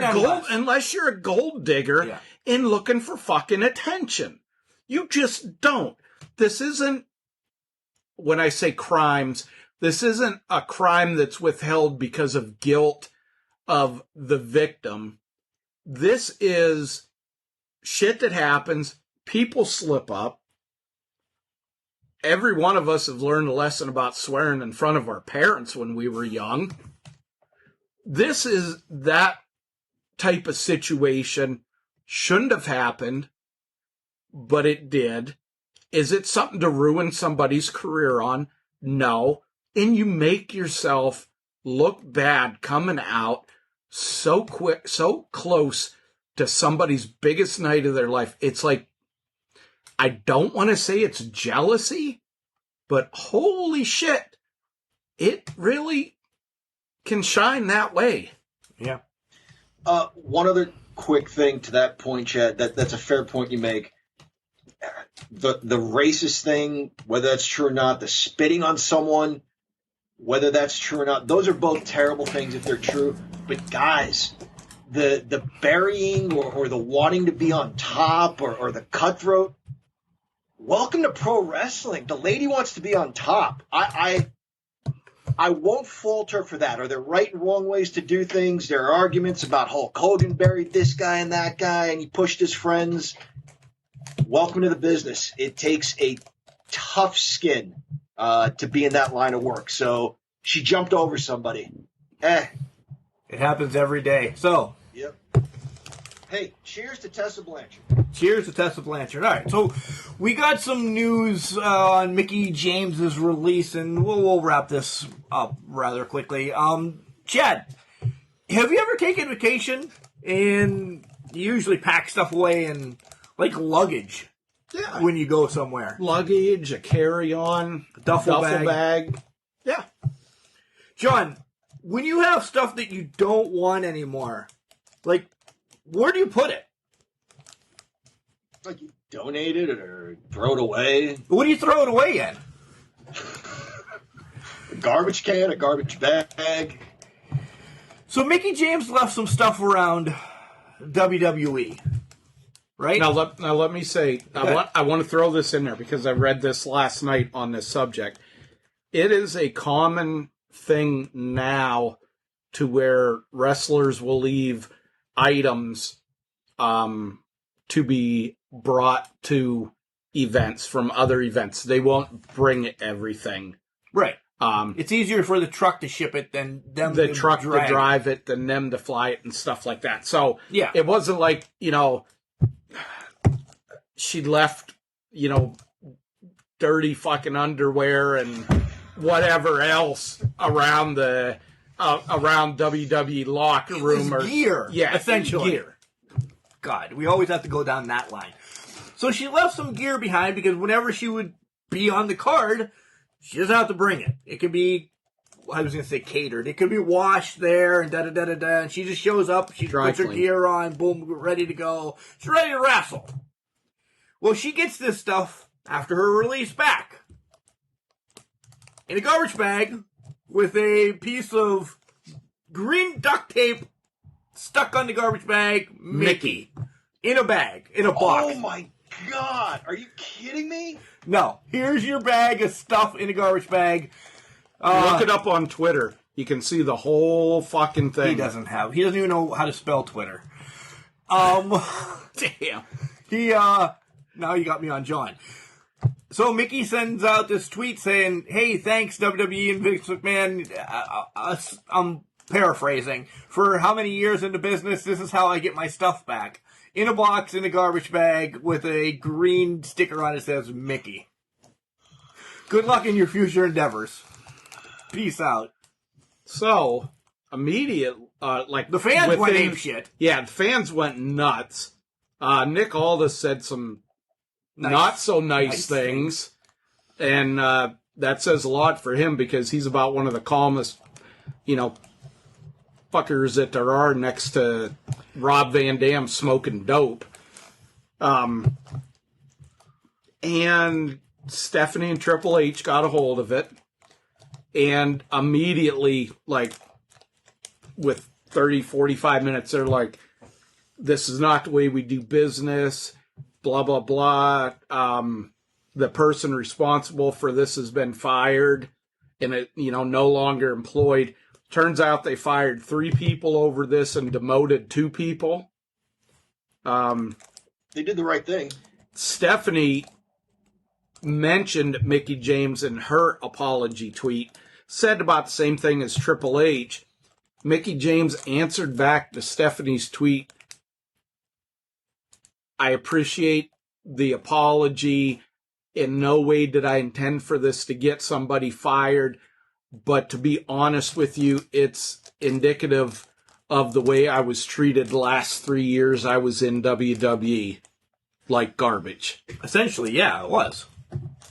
a gold digger and looking for fucking attention. You just don't. This isn't, when I say crimes, this isn't a crime that's withheld because of guilt of the victim. This is shit that happens. People slip up. Every one of us have learned a lesson about swearing in front of our parents when we were young. This is that type of situation. Shouldn't have happened, but it did. Is it something to ruin somebody's career on? No. And you make yourself look bad coming out so quick, so close to somebody's biggest night of their life. It's like, I don't want to say it's jealousy, but holy shit, it really can shine that way. Yeah. One other quick thing to that point, Chad, that's a fair point you make. The racist thing, whether that's true or not, the spitting on someone, whether that's true or not, those are both terrible things if they're true. But guys, the burying or the wanting to be on top or the cutthroat, welcome to pro wrestling. The lady wants to be on top. I won't falter for that. Are there right and wrong ways to do things? There are arguments about Hulk Hogan buried this guy and that guy and he pushed his friends. Welcome to the business. It takes a tough skin to be in that line of work. So she jumped over somebody. It happens every day. So. Yep. Hey, cheers to Tessa Blanchard. Cheers to Tessa Blanchard. All right, so we got some news on Mickie James's release, and we'll wrap this up rather quickly. Chad, have you ever taken vacation and you usually pack stuff away in, like, luggage? Yeah. When you go somewhere. Luggage, a carry-on, duffel bag. Yeah. John, when you have stuff that you don't want anymore, like, where do you put it? Like you donate it or throw it away. What do you throw it away in? A garbage can, a garbage bag. So Mickie James left some stuff around WWE, right? Now let me say, I want to throw this in there because I read this last night on this subject. It is a common thing now to where wrestlers will leave items to be brought to events from other events. They won't bring everything. Right. It's easier for the truck to ship it than them to drive it than them to fly it and stuff like that. So yeah, it wasn't like, she left, dirty fucking underwear and whatever else around the around WWE locker room or gear. Yeah, essentially gear. God, we always have to go down that line. So she left some gear behind because whenever she would be on the card, she doesn't have to bring it. It could be, I was going to say catered. It could be washed there and da-da-da-da-da. And she just shows up, she puts her gear on, boom, ready to go. She's ready to wrestle. Well, she gets this stuff after her release back in a garbage bag with a piece of green duct tape stuck on the garbage bag, Mickie. In a bag, in a box. Oh my God, are you kidding me? No, here's your bag of stuff in a garbage bag. Look it up on Twitter. You can see the whole fucking thing. He doesn't even know how to spell Twitter. Damn. Now you got me on John. So Mickie sends out this tweet saying, "Hey, thanks WWE and Vince McMahon. paraphrasing, for how many years in the business, this is how I get my stuff back. In a box, in a garbage bag, with a green sticker on it that says Mickey. Good luck in your future endeavors. Peace out. So, immediate, the fans went ape shit. Yeah, the fans went nuts. Nick Aldis said some not so nice things. And that says a lot for him because he's about one of the calmest, fuckers that there are next to Rob Van Dam smoking dope. And Stephanie and Triple H got a hold of it. And immediately, with 30, 45 minutes, they're like, this is not the way we do business, blah, blah, blah. The person responsible for this has been fired and, no longer employed. Turns out they fired 3 people over this and demoted 2 people. They did the right thing. Stephanie mentioned Mickie James in her apology tweet, said about the same thing as Triple H. Mickie James answered back to Stephanie's tweet, I appreciate the apology. In no way did I intend for this to get somebody fired. But to be honest with you, it's indicative of the way I was treated the last 3 years I was in WWE. Like garbage. Essentially, yeah, it was.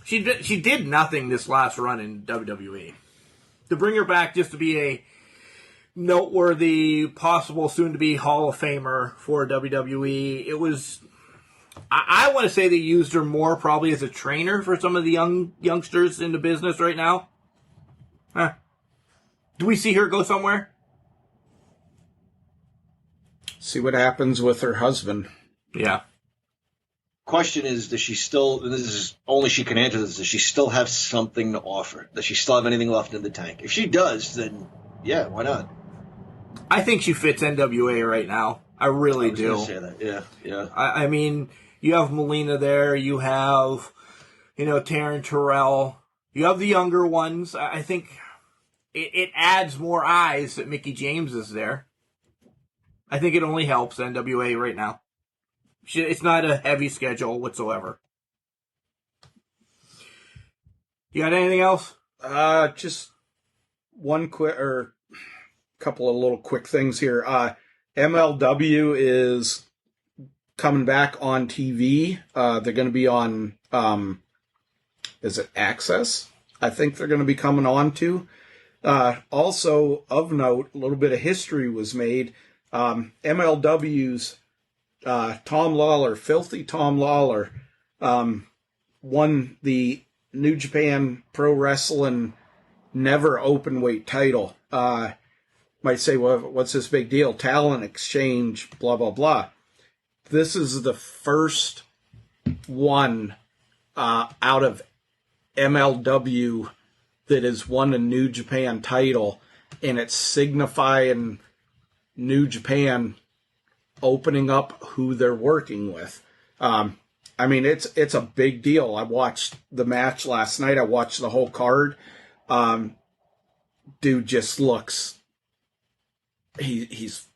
She did nothing this last run in WWE. To bring her back just to be a noteworthy, possible soon-to-be Hall of Famer for WWE, it was... I want to say they used her more probably as a trainer for some of the youngsters in the business right now. Huh. Do we see her go somewhere? See what happens with her husband. Yeah. Question is, does she still, and this is only she can answer this, does she still have something to offer? Does she still have anything left in the tank? If she does, then yeah, why not? I think she fits NWA right now. I really do. Say that. Yeah. I mean, you have Melina there. You have, Taryn Terrell. You have the younger ones. I think it adds more eyes that Mickie James is there. I think it only helps NWA right now. It's not a heavy schedule whatsoever. You got anything else? Just one couple of little quick things here. MLW is coming back on TV. They're going to be on, is it Access? I think they're going to be coming on to. Also, of note, a little bit of history was made. MLW's Tom Lawler, Filthy Tom Lawler, won the New Japan Pro Wrestling Never Openweight title. Might say, well, what's this big deal? Talent exchange, blah, blah, blah. This is the first one out of MLW that has won a New Japan title, and it's signifying New Japan opening up who they're working with. I mean, it's a big deal. I watched the match last night. I watched the whole card. Dude just looks... He's...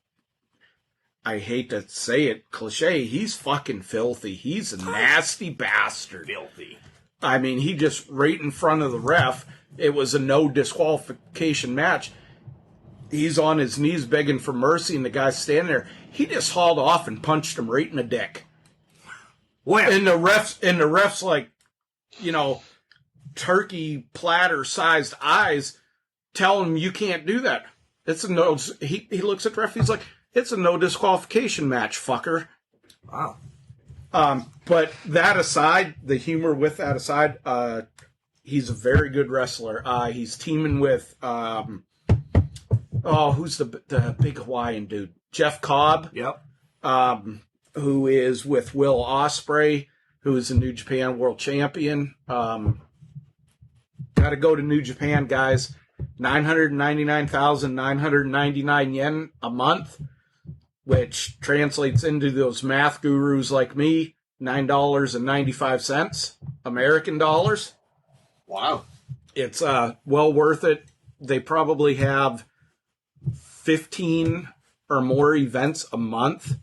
I hate to say it, cliche, he's fucking filthy. He's a nasty bastard. Filthy. I mean, he just, right in front of the ref, it was a no disqualification match. He's on his knees begging for mercy, and the guy's standing there. He just hauled off and punched him right in the dick. Where? And the ref's like, turkey platter-sized eyes telling him you can't do that. It's a no. He looks at the ref. He's like, it's a no disqualification match, fucker. Wow. But that aside, the humor with that aside, he's a very good wrestler. He's teaming with who's the big Hawaiian dude? Jeff Cobb. Yep. Who is with Will Ospreay, who is a New Japan World Champion. Got to go to New Japan, guys. 999,999 yen a month, which translates into those math gurus like me, $9.95 American dollars. Wow. It's well worth it. They probably have 15 or more events a month.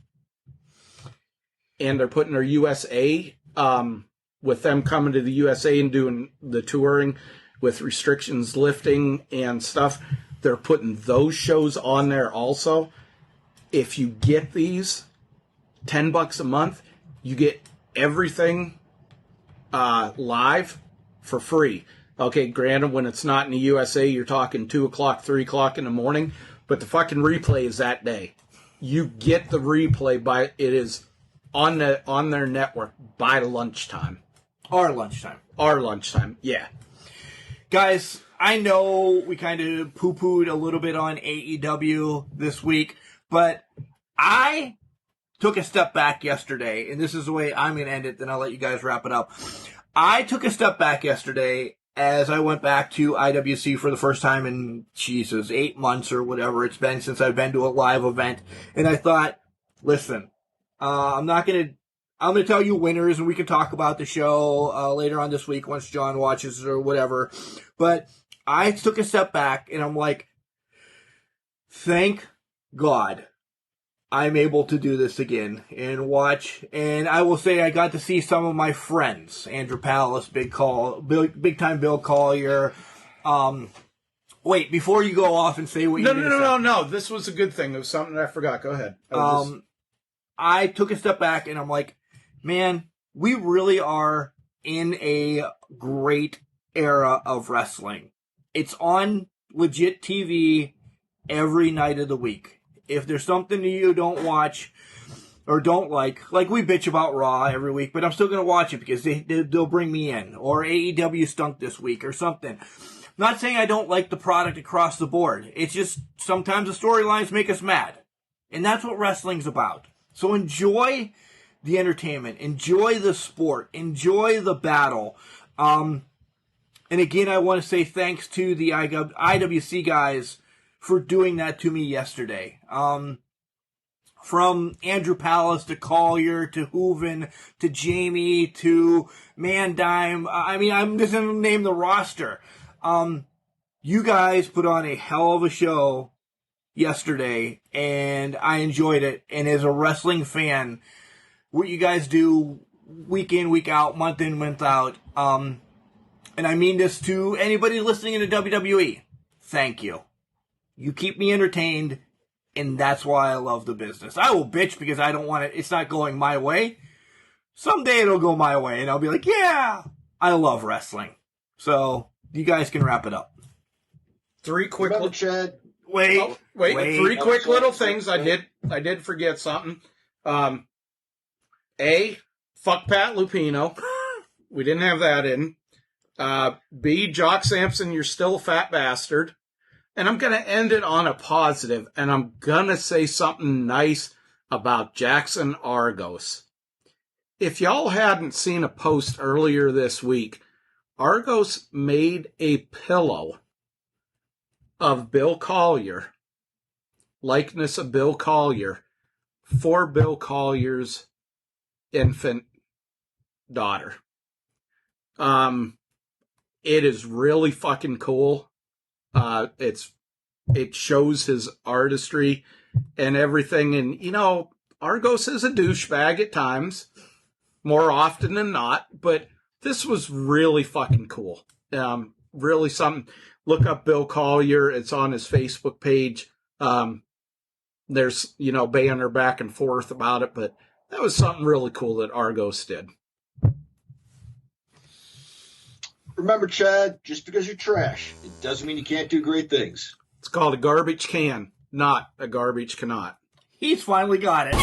And they're putting their USA, with them coming to the USA and doing the touring with restrictions lifting and stuff. They're putting those shows on there also. If you get these, $10 a month, you get everything live for free. Okay, granted, when it's not in the USA, you're talking 2 o'clock, 3 o'clock in the morning, but the fucking replay is that day. You get the replay it is on their network by lunchtime. Our lunchtime, yeah. Guys, I know we kind of poo-pooed a little bit on AEW this week, but I took a step back yesterday, and this is the way I'm going to end it, then I'll let you guys wrap it up. I took a step back yesterday as I went back to IWC for the first time in, 8 months or whatever it's been since I've been to a live event, and I thought, listen, I'm going to tell you winners, and we can talk about the show later on this week once John watches or whatever, but I took a step back, and I'm like, thank God I'm able to do this again and watch. And I will say I got to see some of my friends, Andrew Palace, Big Time Bill Collier. Wait, before you go off and say what you No. This was a good thing. It was something I forgot. Go ahead. I took a step back and I'm like, man, we really are in a great era of wrestling. It's on legit TV every night of the week. If there's something that you don't watch or don't like we bitch about Raw every week, but I'm still going to watch it because they'll bring me in. Or AEW stunk this week or something. I'm not saying I don't like the product across the board. It's just sometimes the storylines make us mad. And that's what wrestling's about. So enjoy the entertainment. Enjoy the sport. Enjoy the battle. And again, I want to say thanks to the IWC guys for doing that to me yesterday. From Andrew Palace to Collier to Hooven to Jamie to Mandime. I mean, I'm just going to name the roster. You guys put on a hell of a show yesterday, and I enjoyed it. And as a wrestling fan, what you guys do week in, week out, month in, month out, and I mean this to anybody listening in the WWE, thank you. You keep me entertained, and that's why I love the business. I will bitch because I don't want it. It's not going my way. Someday it'll go my way, and I'll be like, yeah, I love wrestling. So you guys can wrap it up. Three quick little things. I did forget something. A, fuck Pat Lupino. We didn't have that in. B, Jock Sampson, you're still a fat bastard. And I'm going to end it on a positive, and I'm going to say something nice about Jackson Argos. If y'all hadn't seen a post earlier this week, Argos made a pillow of Bill Collier, likeness of Bill Collier, for Bill Collier's infant daughter. It is really fucking cool. It shows his artistry and everything. And, you know, Argos is a douchebag at times, more often than not, but this was really fucking cool. Really something. Look up Bill Collier. It's on his Facebook page. There's, banner back and forth about it, but that was something really cool that Argos did. Remember, Chad, just because you're trash, it doesn't mean you can't do great things. It's called a garbage can, not a garbage cannot. He's finally got it.